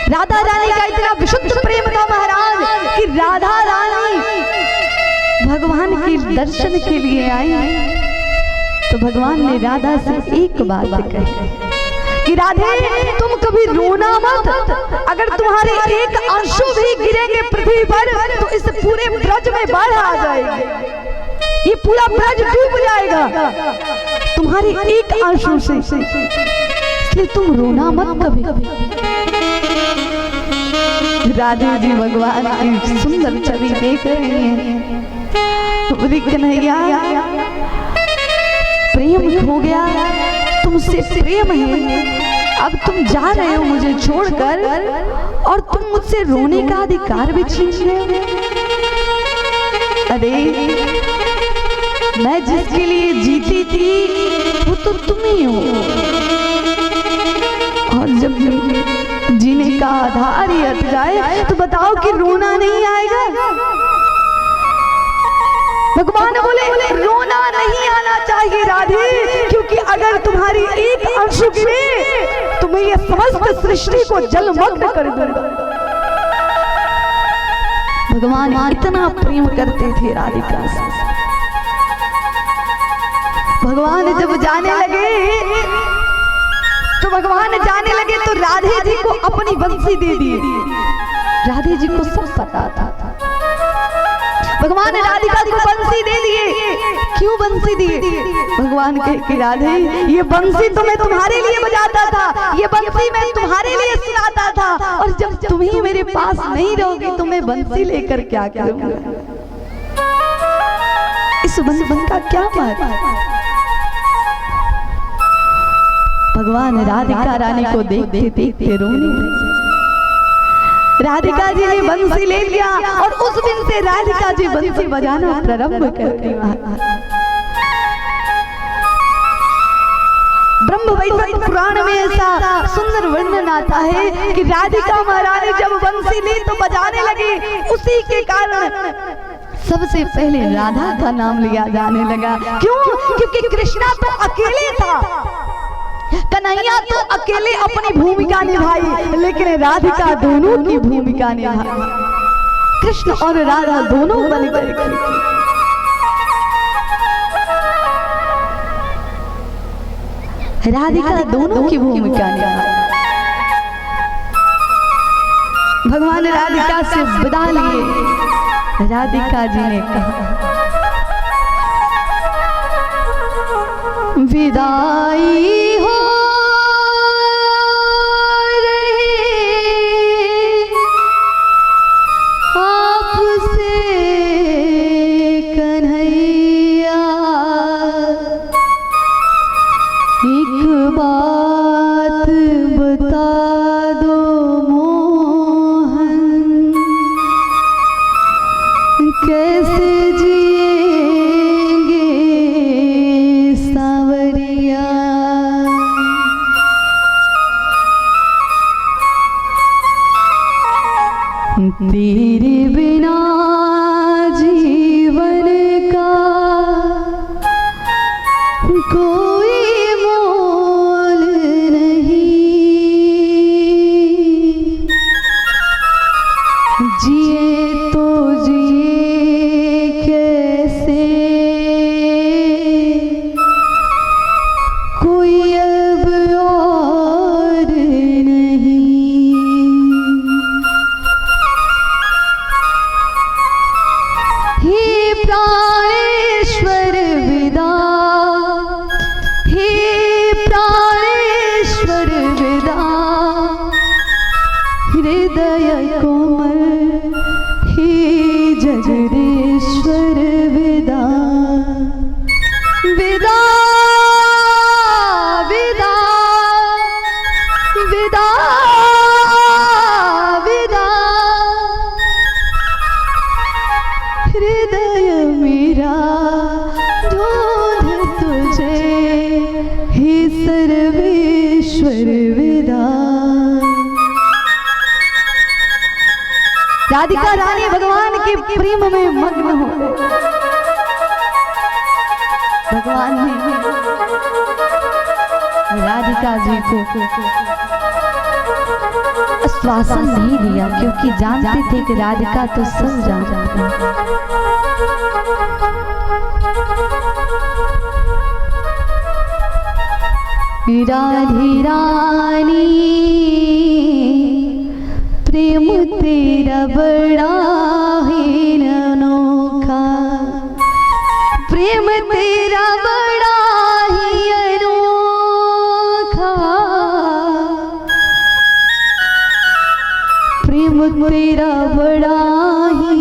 राधा रानी का इतना विशुद्ध प्रेम था महाराज कि राधा रानी भगवान के दर्शन के लिए आई, तो भगवान ने राधा से एक बात कही कि राधे तुम कभी रोना मत, अगर तुम्हारे एक अंशु भी गिरेंगे पृथ्वी पर तो इस पूरे ब्रज में बाढ़ आ जाएगी, ये पूरा ब्रज डूब जाएगा तुम्हारे एक अंशु से, इसलिए तुम रोना मत कभी। राधे जी भगवान की सुंदर छवि देख रहे हैं, बोली कन्हैया प्रेम हो गया, तुमसे प्रेम है, अब तुम जा रहे हो मुझे छोड़कर और तुम मुझसे रोने का अधिकार भी छीन रहे हो। अरे मैं जिसके लिए जीती थी वो तो तुम ही हो, और जब जीने का आधार ही हट जाए तो बताओ कि रोना नहीं आएगा? भगवान बोले रोना नहीं आना चाहिए राधे, क्योंकि अगर तुम्हारी एक अंशु गिरे तो मैं ये समस्त सृष्टि को जलमग्न कर दूंगा। भगवान इतना प्रेम करते थे राधिका से। भगवान जब जाने लगे तो राधे जी को अपनी बंसी दे दी। राधे जी को सब पता था। भगवान ने राधिका को बंसी दे दिए। क्यों बंसी दिए? भगवान कहे कि राधे ये बंसी तो मैं तुम्हारे लिए बजाता था, ये बंसी मैं तुम्हारे लिए सुनाता था, और जब तुम ही मेरे पास नहीं रहोगी तो मैं बंसी लेकर क्या करूंगा? इस बंसी का क्या मतलब? भगवान राधिका रानी को देखते देखते रोने लगे। राधिका जी ने बंसी ले लिया और उस दिन से राधिका जी बंसी बजाना प्रारंभ कर दी। ब्रह्म वैवर्त पुराण में ऐसा सुंदर वर्णन आता है कि राधिका महारानी जब बंसी ली तो बजाने लगी, उसी के कारण सबसे पहले राधा का नाम लिया जाने लगा। क्यों? क्योंकि कृष्णा तो अकेले था, कन्हैया तो अकेले अपनी भूमिका निभाई, लेकिन राधिका दोनों की भूमिका निभाई। कृष्ण और राधा दोनों बनकर राधिका दोनों की भूमिका निभाई। भगवान ने राधिका से विदा लिए। राधिका जी ने कहा विदाई हो तेरे बिना जीवन का कोई मोल नहीं, जिए तो जिए कैसे, कोई अब और नहीं। हे प्राणेश्वर विदा, हे प्राणेश्वर विदा, हृदय कोमल हे जगदीश्वर विदा, विदा विदा विदा विदा ईश्वर विदा। राधिका रानी भगवान के प्रेम में मग्न हो गए। भगवान ने राधिका जी को आश्वासन नहीं दिया, क्योंकि जानते थे कि राधिका तो सब जानती है। राधे रानी प्रेम तेरा बड़ा ही अनोखा, प्रेम तेरा बड़ा ही अनोखा, प्रेम तेरा बड़ा ही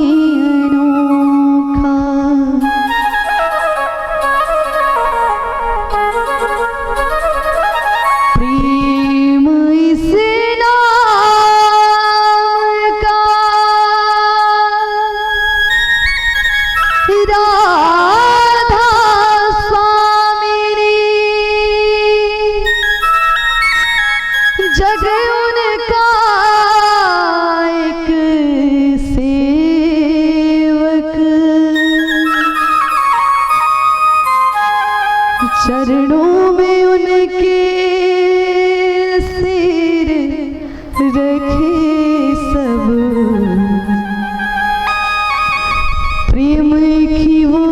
अनोखा। प्रेम इस नाम का राधा स्वामिनी, जग उनका एक सेवक, चरणों में उनके सिर रखे सब, प्रेम की वो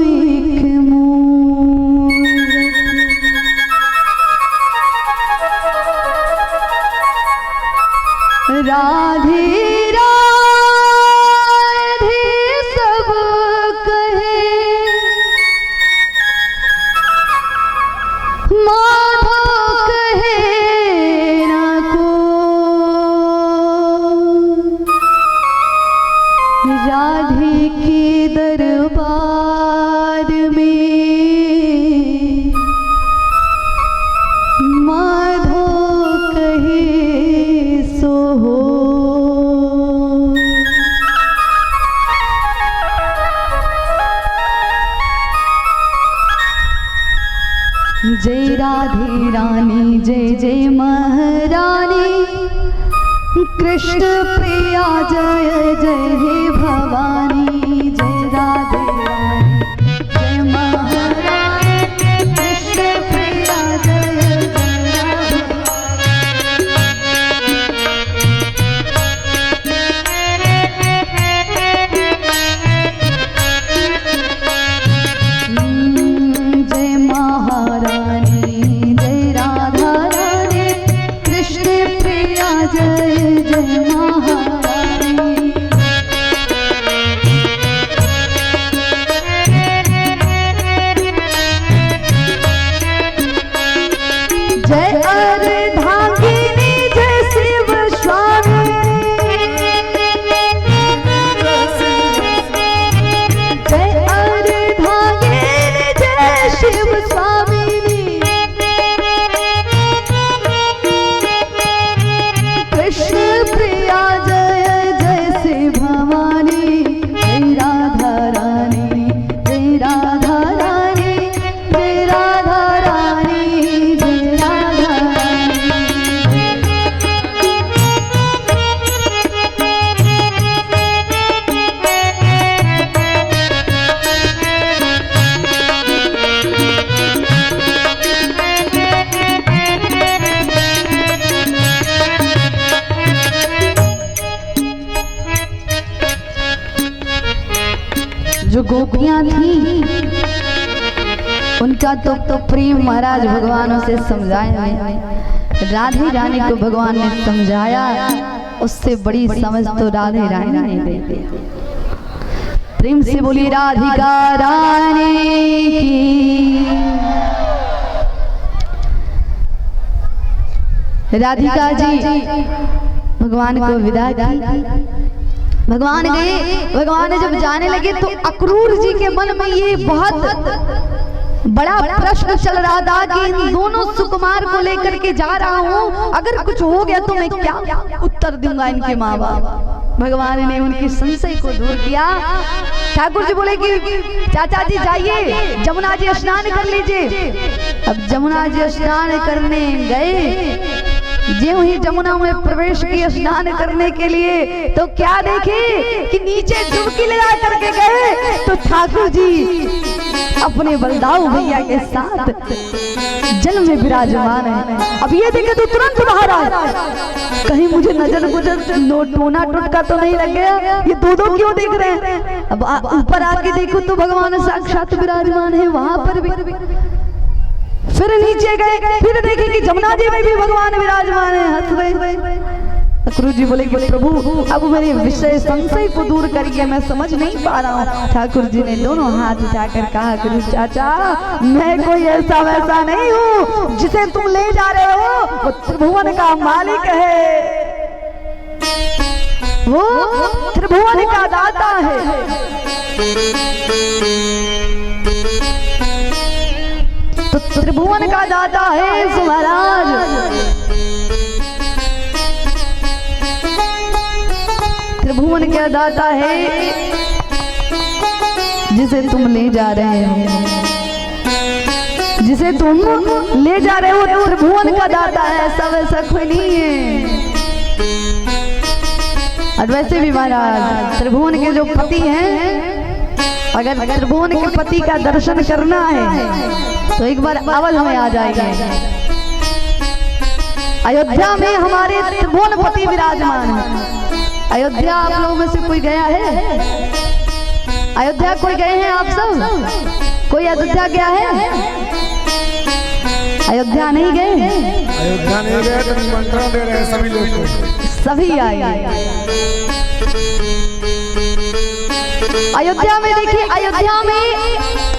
एक मूरत। राधे राधे सब कहे, माधव कहे ना को, राधे के दरबार में माधव कहे सो हो। जय राधे रानी जय जय महारानी, कृष्ण प्रिया जय जय हे भवानी। जय राधे रानी जय महारानी, कृष्ण प्रिया जय जय जय महारानी जय राधा रानी, कृष्ण प्रिया जय जय महारानी। जय अर्धांगिनी जय शिव स्वामी, जय अर्धांगिनी जय शिव स्वामिनी, कृष्ण प्रिया जय जय श्री भवानी। जय राधा रानी जय राधा रानी, जय राधा रानी जय राधा रानी। जो गोपियां थी उनका तो प्रेम महाराज भगवानों से समझाया है। राधे रानी को भगवान ने समझाया, उससे बड़ी समझ तो राधे रानी ने दे दी। प्रेम से बोली राधिका रानी की। राधिका जी भगवान को विदा की। भगवान गए, भगवान जब जाने लगे तो अक्रूर जी के मन में ये बहुत बड़ा प्रश्न चल रहा था कि इन दोनों सुकुमार को लेकर के जा रहा हूँ, अगर कुछ हो गया तो मैं क्या उत्तर दूंगा इनके माँ बाप। भगवान ने उनकी संशय को दूर किया। ठाकुर जी बोले कि चाचा जी जाइए जमुना जी स्नान कर लीजिए। अब जमुना जी स्नान करने गए, ज्यों ही जमुना में प्रवेश किए स्नान करने के लिए तो क्या देखे कि नीचे डुबकी लगा करके गए तो ठाकुर जी अपने बलदाऊ भैया के साथ जल में विराजमान है। अब ये देखे तो तुरंत बाहर आए, कहीं मुझे नजर गुजर टोना टुटका तो नहीं लग गया, ये दो क्यों देख रहे हैं। अब ऊपर आके देखो तो भगवान साक्षात विराजमान है वहां पर भी। फिर नीचे गए, फिर देखे कि जमुना जी में भी भगवान विराजमान है, हंस रहे। गुरु जी बोले कि प्रभु अब मेरे विषय संशय को दूर करिए, मैं समझ नहीं पा रहा हूँ। ठाकुर जी ने दोनों हाथ उठाकर कहा, गुरु चाचा मैं कोई ऐसा वैसा नहीं हूँ, जिसे तुम ले जा रहे हो वो त्रिभुवन का मालिक है, वो त्रिभुवन का दाता है। तो त्रिभुवन का दाता है महाराज, त्रिभुवन का दाता है जिसे तुम ले जा रहे हो, जिसे तुम ले जा रहे हो त्रिभुवन का दाता है, ऐसा वैसा कोई नहीं है। और वैसे भी महाराज त्रिभुवन के जो पति हैं, अगर त्रिभुवन के पति का दर्शन करना है तो एक बार अवध में आ जाएंगे। अयोध्या में हमारे त्रिभुवन पति विराजमान है। अयोध्या आप लोगों में से कोई गया है? अयोध्या कोई गए हैं आप सब? कोई अयोध्या गया है? अयोध्या नहीं गए? अयोध्या नहीं गए तो निमंत्रण दे रहे हैं सभी लोग, सभी आए। अयोध्या में देखिए, अयोध्या में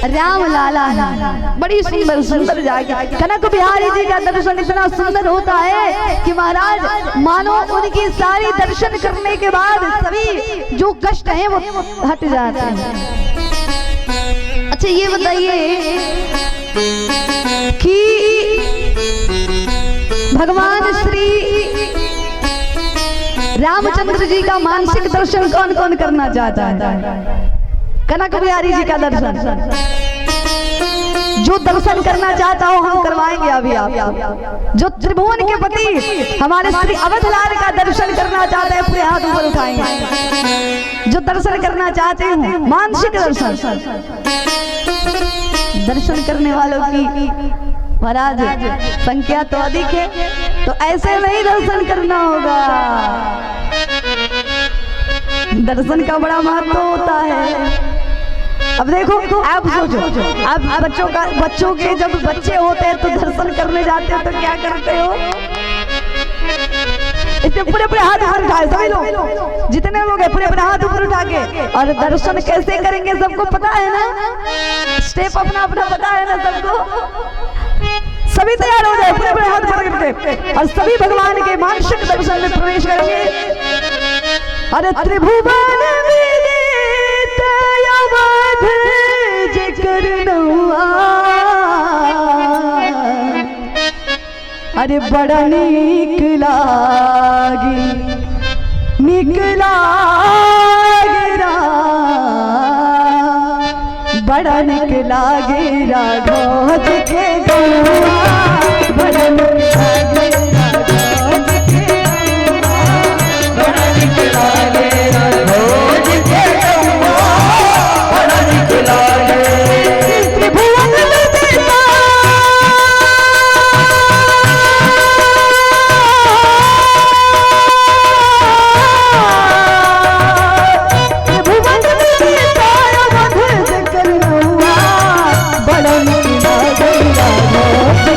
राम लाला है, बड़ी सुंदर सुंदर जगह। कनक बिहारी जी का दर्शन इतना सुंदर होता है कि महाराज मानो उनकी सारी दर्शन करने के बाद सभी जो कष्ट हैं वो हट जाते हैं। अच्छा ये बताइए कि भगवान श्री रामचंद्र जी का मानसिक दर्शन कौन कौन करना चाहता है? कनक बिहारी जी का दर्शन जो दर्शन करना चाहता हो हम करवाएंगे अभी आपको। जो त्रिभुवन के पति हमारे श्री अवधलाल का दर्शन करना चाहते हैं पूरे हाथ ऊपर उठाएंगे। जो दर्शन करना चाहते हैं मानसिक दर्शन करने वालों की महाराज संख्या तो अधिक है, तो ऐसे नहीं दर्शन करना होगा। दर्शन का बड़ा महत्व होता है। अब देखो आप सोचो, आप बच्चों के जब बच्चे होते हैं तो दर्शन करने जाते हो तो क्या करते हो? इतने पूरे पूरे हाथ ऊपर उठाए सभी लोग, जितने लोग हैं पूरे पूरे हाथ ऊपर उठा के। और दर्शन कैसे करेंगे सबको पता है ना, स्टेप अपना अपना पता है ना सबको। सभी तैयार हो जाए, पूरे पूरे हाथ ऊपर करके और सभी भगवान के मानसिक दर्शन में प्रवेश करेंगे। अरे त्रिभुवन अरे बड़ा नीक लागी, नीक लागे बड़ा नीक लागे राघव जी के गौआ, बड़ा नीक लागे राघव जी के गौआ, बड़ा नीक लागे राघव जी के गौआ, बड़ा नीक लागे। त्रिभुवन बड़ा नीक लागे राघव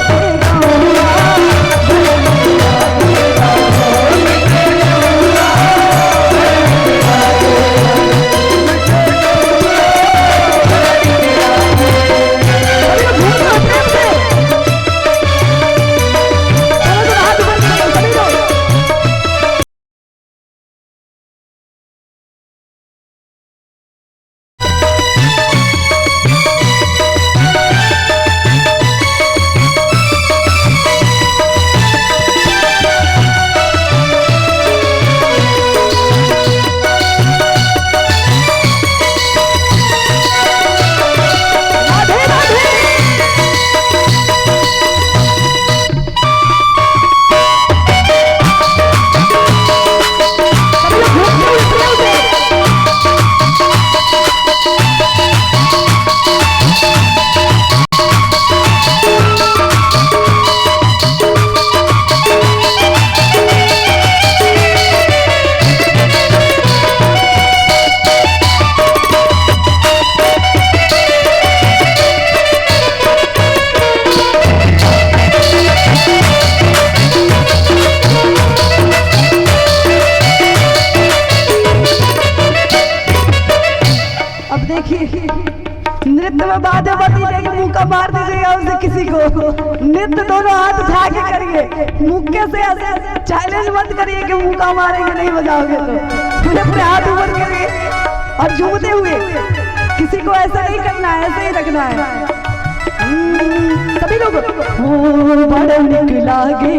किसी को, नित्य दोनों हाथ उठा के करिए, मुक्के से ऐसे चैलेंज मत करिए कि मुक्का मारेंगे नहीं बजाओगे तो पूरे पूरे हाथ ऊपर करिए और झूमते हुए। किसी को ऐसा नहीं करना है, ऐसे ही रखना है। सभी लोग बड़ा निक लागे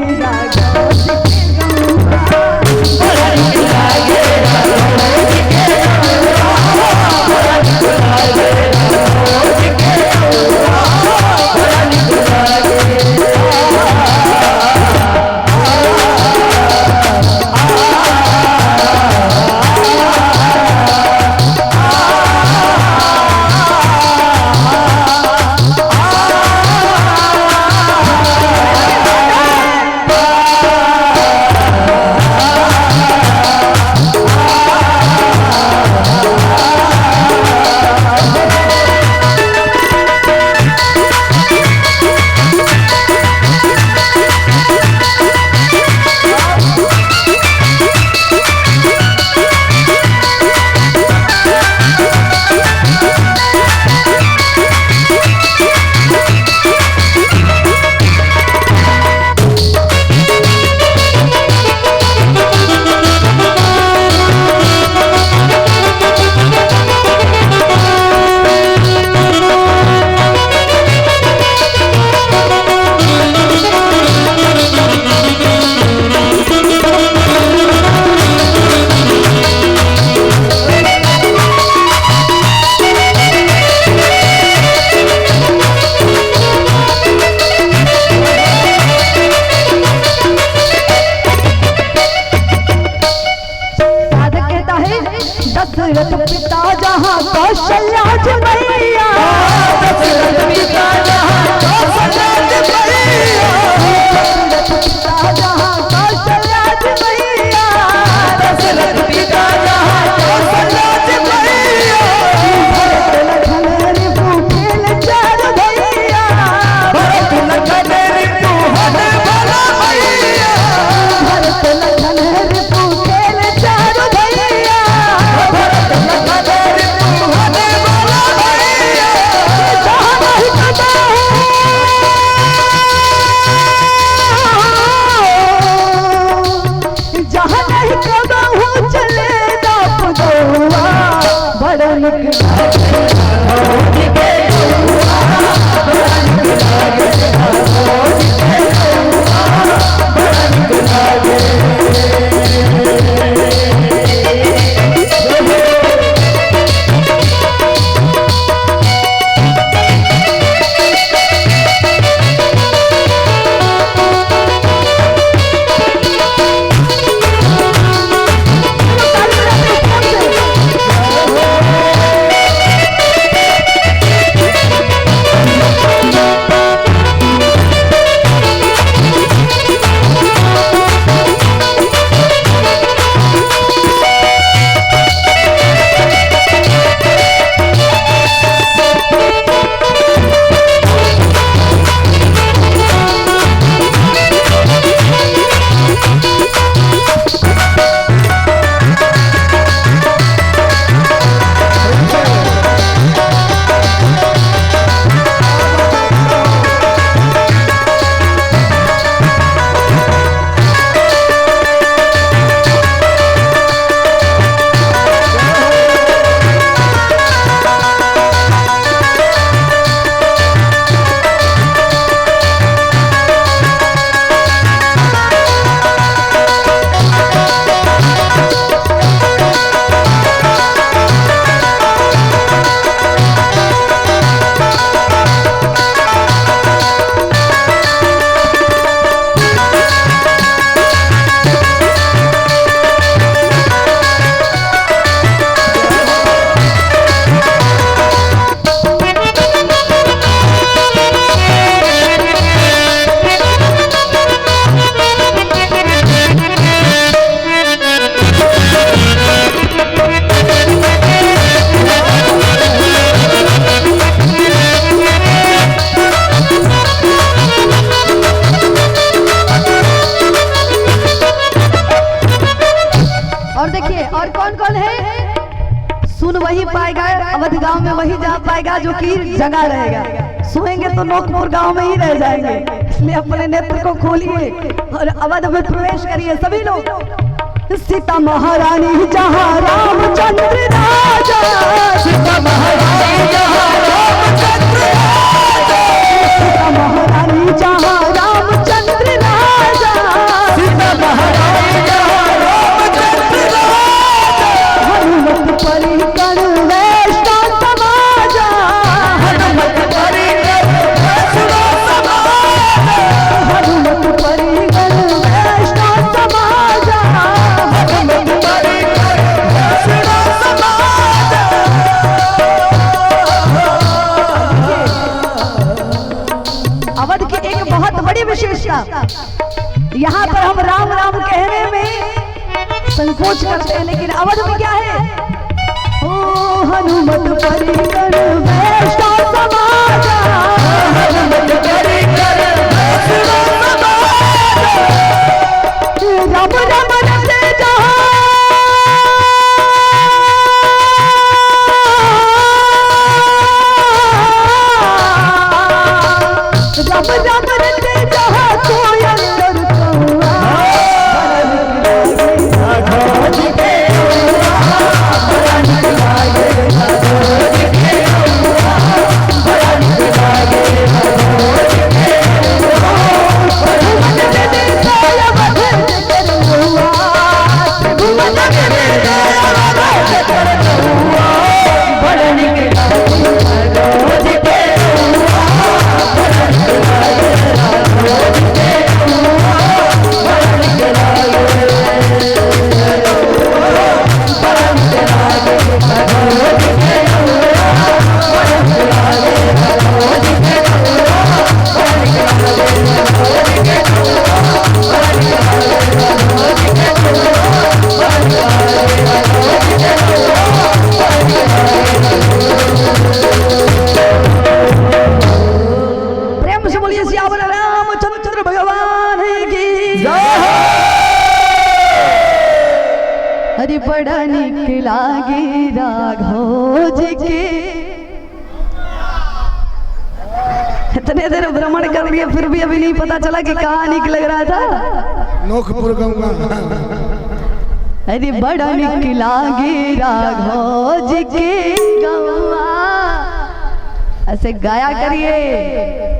दशरथ पिता जहाँ कौशल्या जी मैया, दशरथ पिता जहाँ कौशल्या जी मैया, दशरथ पिता जहाँ कौशल्या जी मैया, दशरथ पिता जहाँ कौशल्या जी मैया, भरत लखन रिपु खेल चार भैया, भरत लखन रिपु हन भला भैया, भरत लखन रिपु खेल चार भैया, भरत लखन रिपु हन भला अवध गांव में वही जा पाएगा जो कि जगा रहेगा। सोएंगे तो नोकपुर गांव में ही रह जाएंगे। इसलिए अपने नेत्र को खोलिए और अवध में प्रवेश करिए सभी लोग। सीता महारानी जहाँ रामचंद्र राजा, सीता महारानी जहाँ रामचंद्र राजा, सीता महारानी जहाँ रामचंद्र राजा, सीता महारानी जहाँ रामचंद्र राजा, हनुमत परिकर वैष्णव समाजा, हनुमत परिकर वैष्णव समाजा, हनुमत परिकर वैष्णव समाजा, हनुमत परिकर वैष्णव समाजा। अवध की एक बहुत बड़ी विशेषता, यहाँ पर हम राम राम कहने में संकोच करते हैं, लेकिन अवध में क्या है? ओ हनुमत परिकर वैष्णव समाजा, हनुमत परिकर वैष्णव समाजा, रब रब रचे जहाँ, रब रब रचे जहाँ कोई अंदर कौआ, हरि बड़ा निक लागे राघव जी के। इतने देर भ्रमण कर लिए फिर भी अभी नहीं पता चला कि कहाँ निक लग रहा था। नोकपुर गंगा। अरे बड़ा निक लागे राघव जी के गौआ। ऐसे गाया करिए,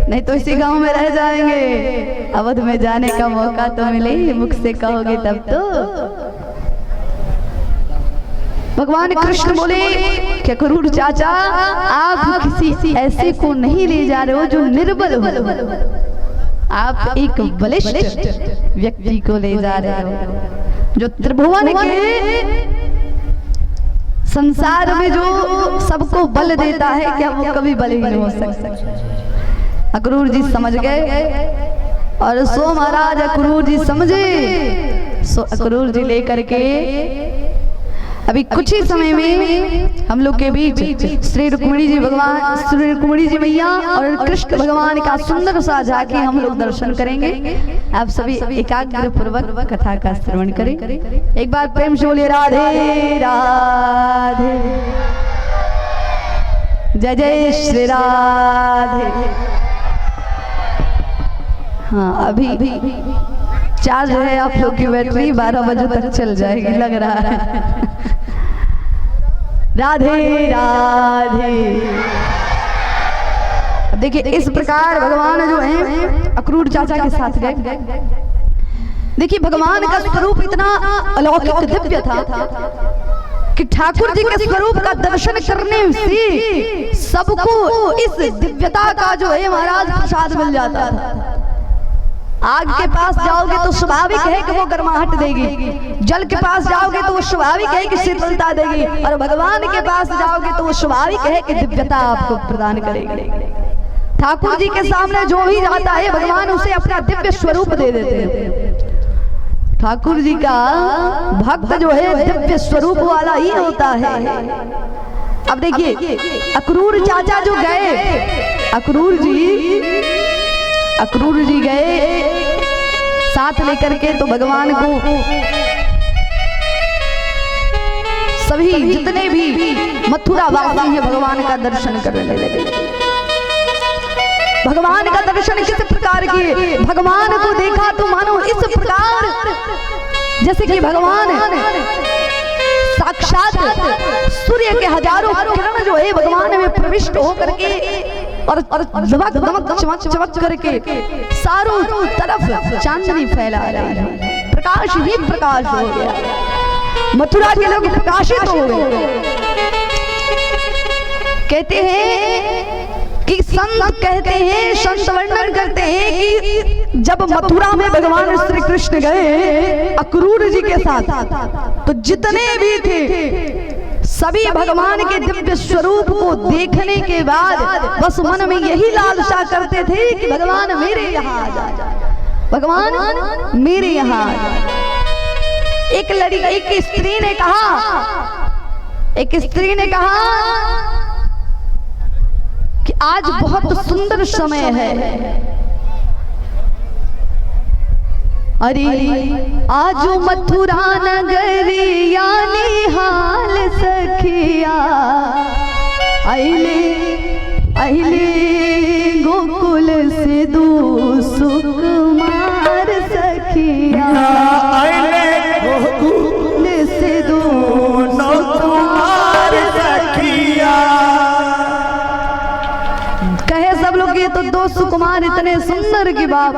नहीं तो इसी गांव में रह जाएंगे। अवध में जाने का मौका तो मिले, मुख से कहोगे तब तो। भगवान कृष्ण बोले कि क्रूर चाचा, आप किसी ऐसे को नहीं ले जा रहे हो जो निर्बल हो, आप एक बलिष्ठ व्यक्ति को ले जा रहे हो जो त्रिभुवन के संसार में जो सबको बल देता है, क्या वो कभी बलहीन हो सकता? अक्रूर जी समझ गए और सो महाराज अक्रूर जी समझे। सो अक्रूर जी लेकर के अभी कुछ ही समय में हम लोग के बीच श्री रुक्मिणी जी भगवान, श्री रुक्मिणी जी मैया और कृष्ण भगवान का सुंदर सा झांकी हम लोग दर्शन करेंगे। आप सभी एकाग्र पूर्वक कथा का श्रवण करें। एक बार प्रेम से बोलिए राधे राधे, जय जय श्री राधे। हाँ, अभी चार्ज है आप लोग की बैटरी, 12 बजे तक चल जाएगी लग रहा है। राधे राधे। अब देखिए इस प्रकार भगवान जो है अक्रूर चाचा के साथ गए। देखिए भगवान का स्वरूप इतना अलौकिक दिव्य था कि ठाकुर जी के स्वरूप का दर्शन करने से सबको इस दिव्यता का जो है महाराज प्रसाद मिल जाता था। आग के पास जाओगे तो स्वाभाविक है कि वो गर्माहट देगी, जल के पास जाओगे तो वो स्वाभाविक है कि शीतलता देगी, और भगवान के पास जाओगे तो वो स्वाभाविक है कि दिव्यता आपको प्रदान करेगी। ठाकुर जी के सामने जो भी जाता है भगवान उसे अपना दिव्य स्वरूप दे देते हैं। ठाकुर जी का भक्त जो है दिव्य स्वरूप वाला ही होता है। अब देखिए अक्रूर चाचा जो गए, अक्रूर जी गए साथ लेकर के, तो भगवान को सभी जितने भी मथुरा वासी हैं भगवान का दर्शन करने लगे। भगवान का दर्शन किस प्रकार किए, भगवान को देखा तो मानो इस प्रकार जैसे कि भगवान साक्षात सूर्य के हजारों किरण जो है भगवान में प्रविष्ट होकर के और दमक दमक चमक चमक करके चारों तरफ चांदनी फैला रही है। प्रकाश ही प्रकाश हो गया, मथुरा के लोग प्रकाशित हो गए। कहते हैं कि संत कहते हैं, संत वर्णन करते हैं कि जब मथुरा में भगवान श्री कृष्ण गए अक्रूर जी के साथ, तो जितने भी थे सभी भगवान के दिव्य स्वरूप को देखने के बाद बस मन में यही लालसा करते थे कि भगवान मेरे यहाँ आ जाए, भगवान मेरे यहाँ आ जाए। एक स्त्री ने कहा कि आज बहुत सुंदर समय है, अरे आज मथुरा नगरिया निहाल सखिया, अइले गोकुल से दो सुकुमार सखिया, गोकुल से दो सुकुमार सखिया। कहे सब लोग ये तो दो सुकुमार इतने सुंदर की बात,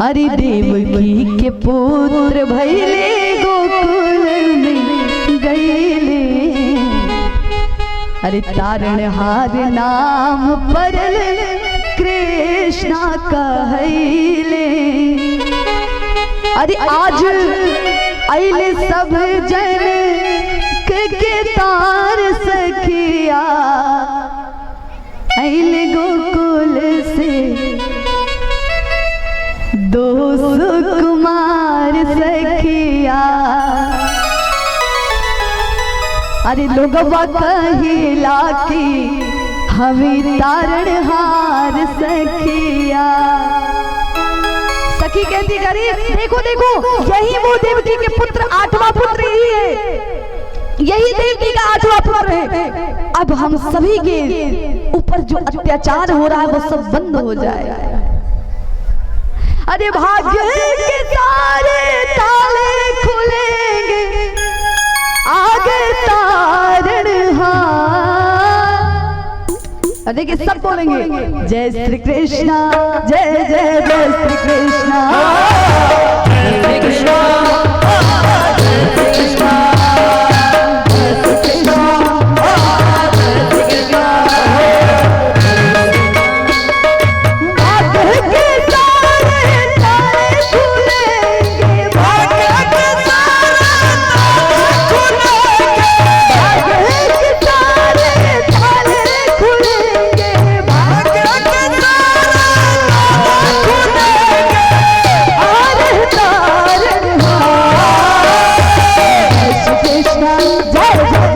अरे देवकी के पुत्र भैले गोकुल में गईले, अरे तारणहार नाम परल कृष्णा कहले, अरे आज अइले सब जन के तार सखिया, अइले गोकुल से दो सुकुमार सखिया, अरे लोगवा कहिला कि हमें तारणहार सखिया। सखी कहती करी देखो देखो यही वो देवकी के पुत्र आठवां पुत्र ही है, यही देवकी का आठवां पुत्र है। अब हम सभी के ऊपर जो अत्याचार हो रहा है वो सब बंद हो जाए। अरे भाग्य के सारे ताले खुलेंगे, आगे तारणहार। देखिए सब बोलेंगे जय श्री कृष्णा, जय जय जय श्री कृष्णा, जय श्री कृष्णा, जय श्री कृष्णा, जय श्री कृष्णा, जय श्री कृष्णा। भाग्य के सारे ताले खुलेंगे, भाग्य के सारे खुलेंगे, भाग्य के सारे ताले खुलेंगे, भाग्य के सारे खुलेंगे, आरे तारणहार। जय श्री कृष्णा, जय जय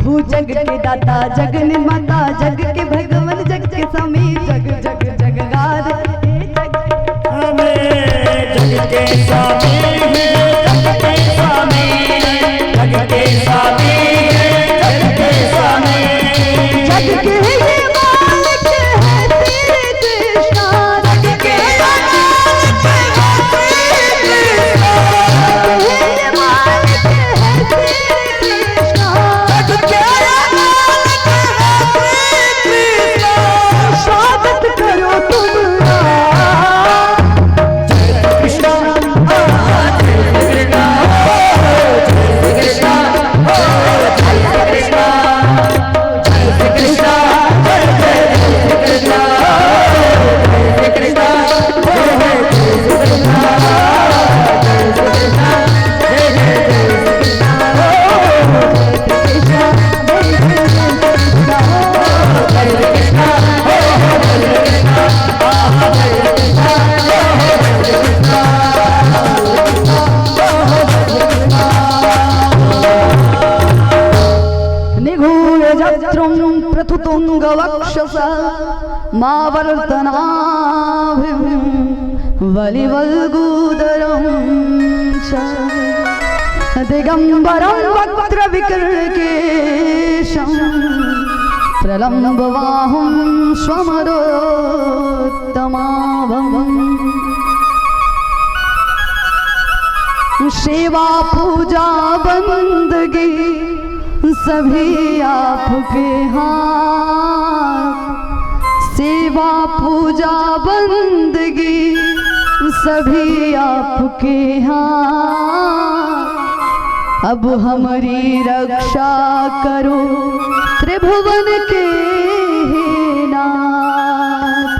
भू जग के दाता जग निर्माता जग के भगवान जग के स्वामी जग जग जगगार जग के स्वामी जग के स्वामी जग के स्वामी जग के स्वामी जग के ये मालिक है तेरे कृष्णा जग के मालिक है तेरे कृष्णा ये मालिक है तेरे कृष्णा जग के मालिक है तेरे कृष्णा स्वागत करो तुम्हारा प्रथुतुंगवक्षसा मावर्तनाभिं वलिवल्गूदरं च दिगंबरं वक्त्रविकृकेशं प्रलम्बबाहुं स्वमरोत्तमाभम् सेवा पूजा बंदगी सभी आपके हाथ सेवा पूजा बंदगी सभी आपके हाथ अब हमारी रक्षा करो त्रिभुवन के नाथ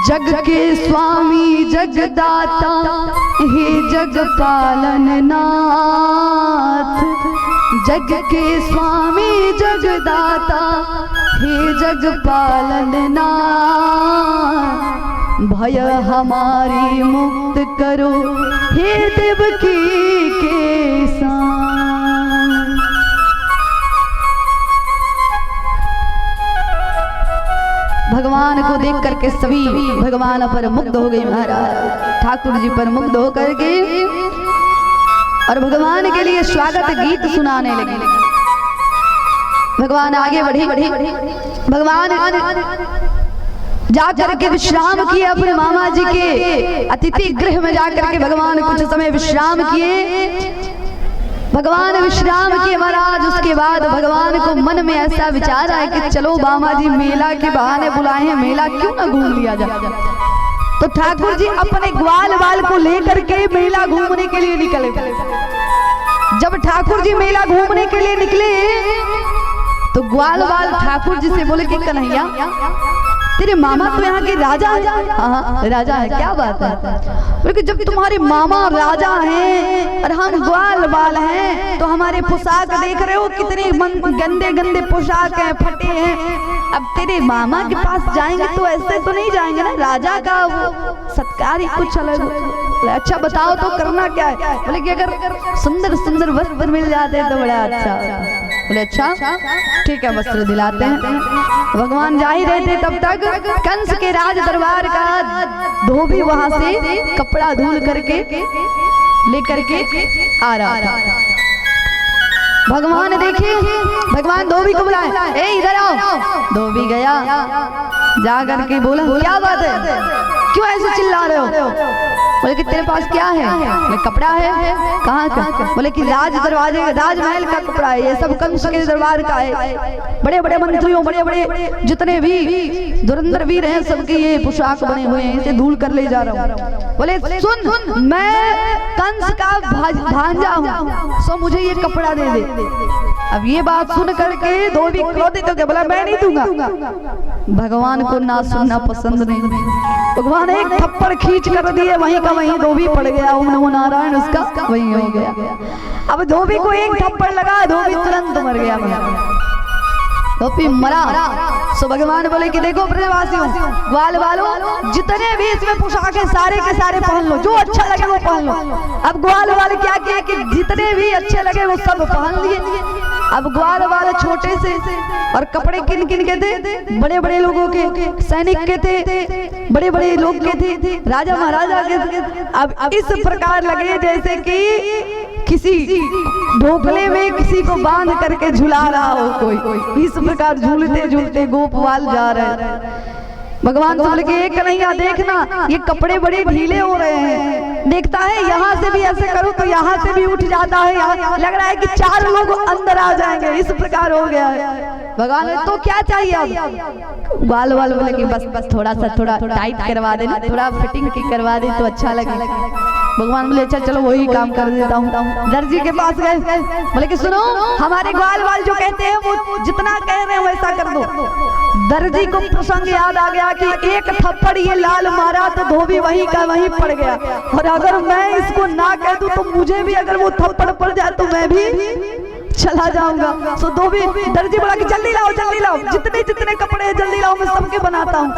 जग के स्वामी जगदाता हे जग पालन नाथ जग के स्वामी जगदाता हे जग पालन नाथ भय हमारी मुक्त करो हे देवकी के साथ। भगवान को देख करके सभी भगवान पर मुग्ध हो गए महाराज ठाकुर जी पर मुग्ध होकर के और भगवान के लिए स्वागत गीत सुनाने लगे। भगवान आगे बढ़े भगवान जाकर के विश्राम किए अपने मामा जी के अतिथि गृह में जाकर के भगवान कुछ समय विश्राम किए। भगवान विश्राम किए महाराज। उसके बाद भगवान को मन में ऐसा विचार आया कि चलो मामा जी मेला के बहाने बुलाए हैं, मेला क्यों ना घूम लिया जाए। तो ठाकुर जी अपने ग्वाल बाल को लेकर के मेला घूमने के लिए निकले। जब ठाकुर जी मेला घूमने के लिए निकले तो ग्वाल बाल ठाकुर जी से बोले कि कन्हैया तेरे मामा तो यहाँ के राजा है। हाँ राजा है, क्या बात है। क्योंकि जब तुम्हारे मामा राजा हैं और हम ग्वाल बाल हैं तो हमारे पोशाक देख रहे हो कितने गंदे गंदे पोशाक हैं, फटे हैं। अब तेरे मामा के पास जाएंगे तो ऐसे तो नहीं जाएंगे ना, राजा का वो सत्कार ही कुछ अलग। अच्छा बताओ तो करना क्या है। बोले कि अगर सुंदर सुंदर वस्त्र मिल जाते तो बड़ा अच्छा। बोले अच्छा ठीक है वस्त्र दिलाते हैं। भगवान जा ही रहे थे तब तक कंस के राज दरबार का धोबी वहां से कपड़ा धुल करके लेकर के आ रहा था। भगवान देखे, भगवान धोबी को बुलाए, ए इधर आओ। धोबी गया, जा करके बोला क्या बात है, क्यों ऐसे चिल्ला रहे हो। बोले कि तेरे पास क्या है। बोले कपड़ा है। कहाँ का। बोले कि राज दरवाजे राजमहल का कपड़ा है, ये सब कंस के दरबार का है। बड़े बड़े मंत्रियों बड़े बड़े जितने भी धुरंधर वीर हैं सबके ये पोशाक बने हुए हैं, इसे धूल कर ले जा रहा हूँ। बोले सुन मैं कंस का भांजा हूँ, सो मुझे ये कपड़ा दे दे। अब ये बात सुन करके धोबी क्रोधित हो गया, बोला मैं नहीं दूंगा। भगवान को ना सुनना पसंद नहीं। भगवान एक थप्पड़ खींच कर दिए, वहीं का वहीं धोबी पड़ गया। ओम नमो नारायण उसका वहीं हो गया। अब धोबी को एक थप्पड़ लगा, धोबी तुरंत मर गया। गोपी मरा। सो भगवान बोले कि देखो ब्रजवासियों, ग्वाल वालों, जितने भी इसमें पोशाक है सारे के सारे पहन लो, जो अच्छा लगे वो पहन लो। अब ग्वाल वाले क्या किया कि जितने भी अच्छे लगे वो सब पहन लिए। अब ग्वाल वाले छोटे से और कपड़े किन किन के थे, बड़े बड़े लोगों के, सैनिक के थे, बड़े बड़े लोग के थे, राजा महाराजा के थे। अब इस प्रकार लगे जैसे कि किसी ढोकले में किसी को बांध करके झुला रहा हो कोई, इस प्रकार झूलते झूलते गोपवाल जा रहे हैं। भगवान से बोले कि एक कन्हैया देखना, ये कपड़े बड़े ढीले हो रहे हैं। देखता है यहाँ से भी ऐसे करो तो यहाँ से भी उठ जाता है, यहाँ लग रहा है कि 4 लोग अंदर आ जाएंगे, इस प्रकार हो गया है। भगवान ने तो क्या चाहिए अब? ग्वाल वाल बोले कि बस थोड़ा टाइट करवा देना, थोड़ा फिटिंग की करवा दे तो अच्छा लगे। भगवान बोले अच्छा चलो वही काम कर देता हूँ। दर्जी के पास गए, बोले कि सुनो, हमारे ग्वाल वाल जो कहते हैं वो जितना कह रहे हैं वैसा कर दो। दर्जी को प्रसंग याद आ गया कि एक थप्पड़ ये लाल मारा तो धोबी वहीं का वहीं पड़ गया, और अगर मैं इसको ना कह दूं तो मुझे भी अगर वो थप्पड़ पड़ जाए तो मैं भी चला जाऊंगा। सो धोबी दर्जी बोला कि जल्दी लाओ जितने जितने कपड़े हैं जल्दी लाओ, मैं सबके बनाता हूँ।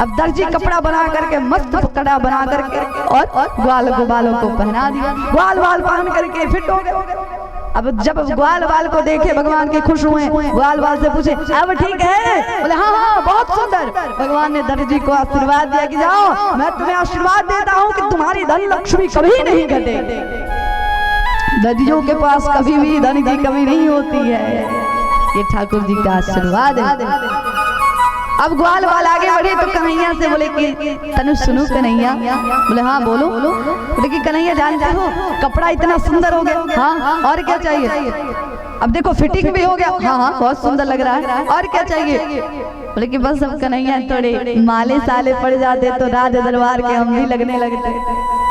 अब दर्जी कपड़ा बना करके मस्त कड़ा बना करके और ग्वाल वालों को पहना दिया। ग्वाल वाल पहन करके फिट हो गए। अब जब ग्वाल वाल को देखे भगवान के खुश हुए, ग्वाल वाल से पूछे अब ठीक है? बोले हाँ बहुत सुंदर। भगवान ने दर्जी को आशीर्वाद दिया कि जाओ, मैं तुम्हें आशीर्वाद देता हूँ कि तुम्हारी धन लक्ष्मी कभी नहीं घटे। दर्जियों के पास कभी भी धन की कमी नहीं होती है, ये ठाकुर जी का आशीर्वाद है। अब ग्वाल वाल आगे बढ़े तो कन्हैया से बोले कि तनु सुनो कन्हैया। बोले हाँ बोलो। बोले कि कन्हैया जानते हो कपड़ा इतना सुंदर हो गया, हाँ और क्या चाहिए? अब देखो फिटिंग भी हो गया, हाँ बहुत सुंदर लग रहा है, और क्या चाहिए? बोले कि बस अब कन्हैया थोड़े माले साले पड़ जाते तो राज दरबार के हम भी लगने लगते।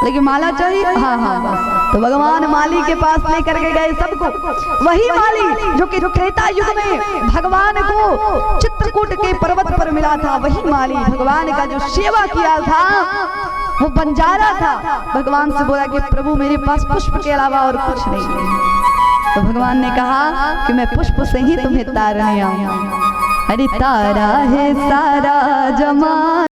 लेकिन माला चाहिए, हाँ बस। तो भगवान माली के पास लेकर के गए सबको। वही माली जो कि त्रेता युग में भगवान को चित्रकूट के पर्वत पर मिला था, वही माली भगवान का जो सेवा किया था वो बंजारा था। भगवान से बोला कि प्रभु मेरे पास पुष्प के अलावा और कुछ नहीं है। तो भगवान ने कहा कि मैं पुष्प से ही तुम्हें तारने आऊंगा। अरे तारा है सारा जमा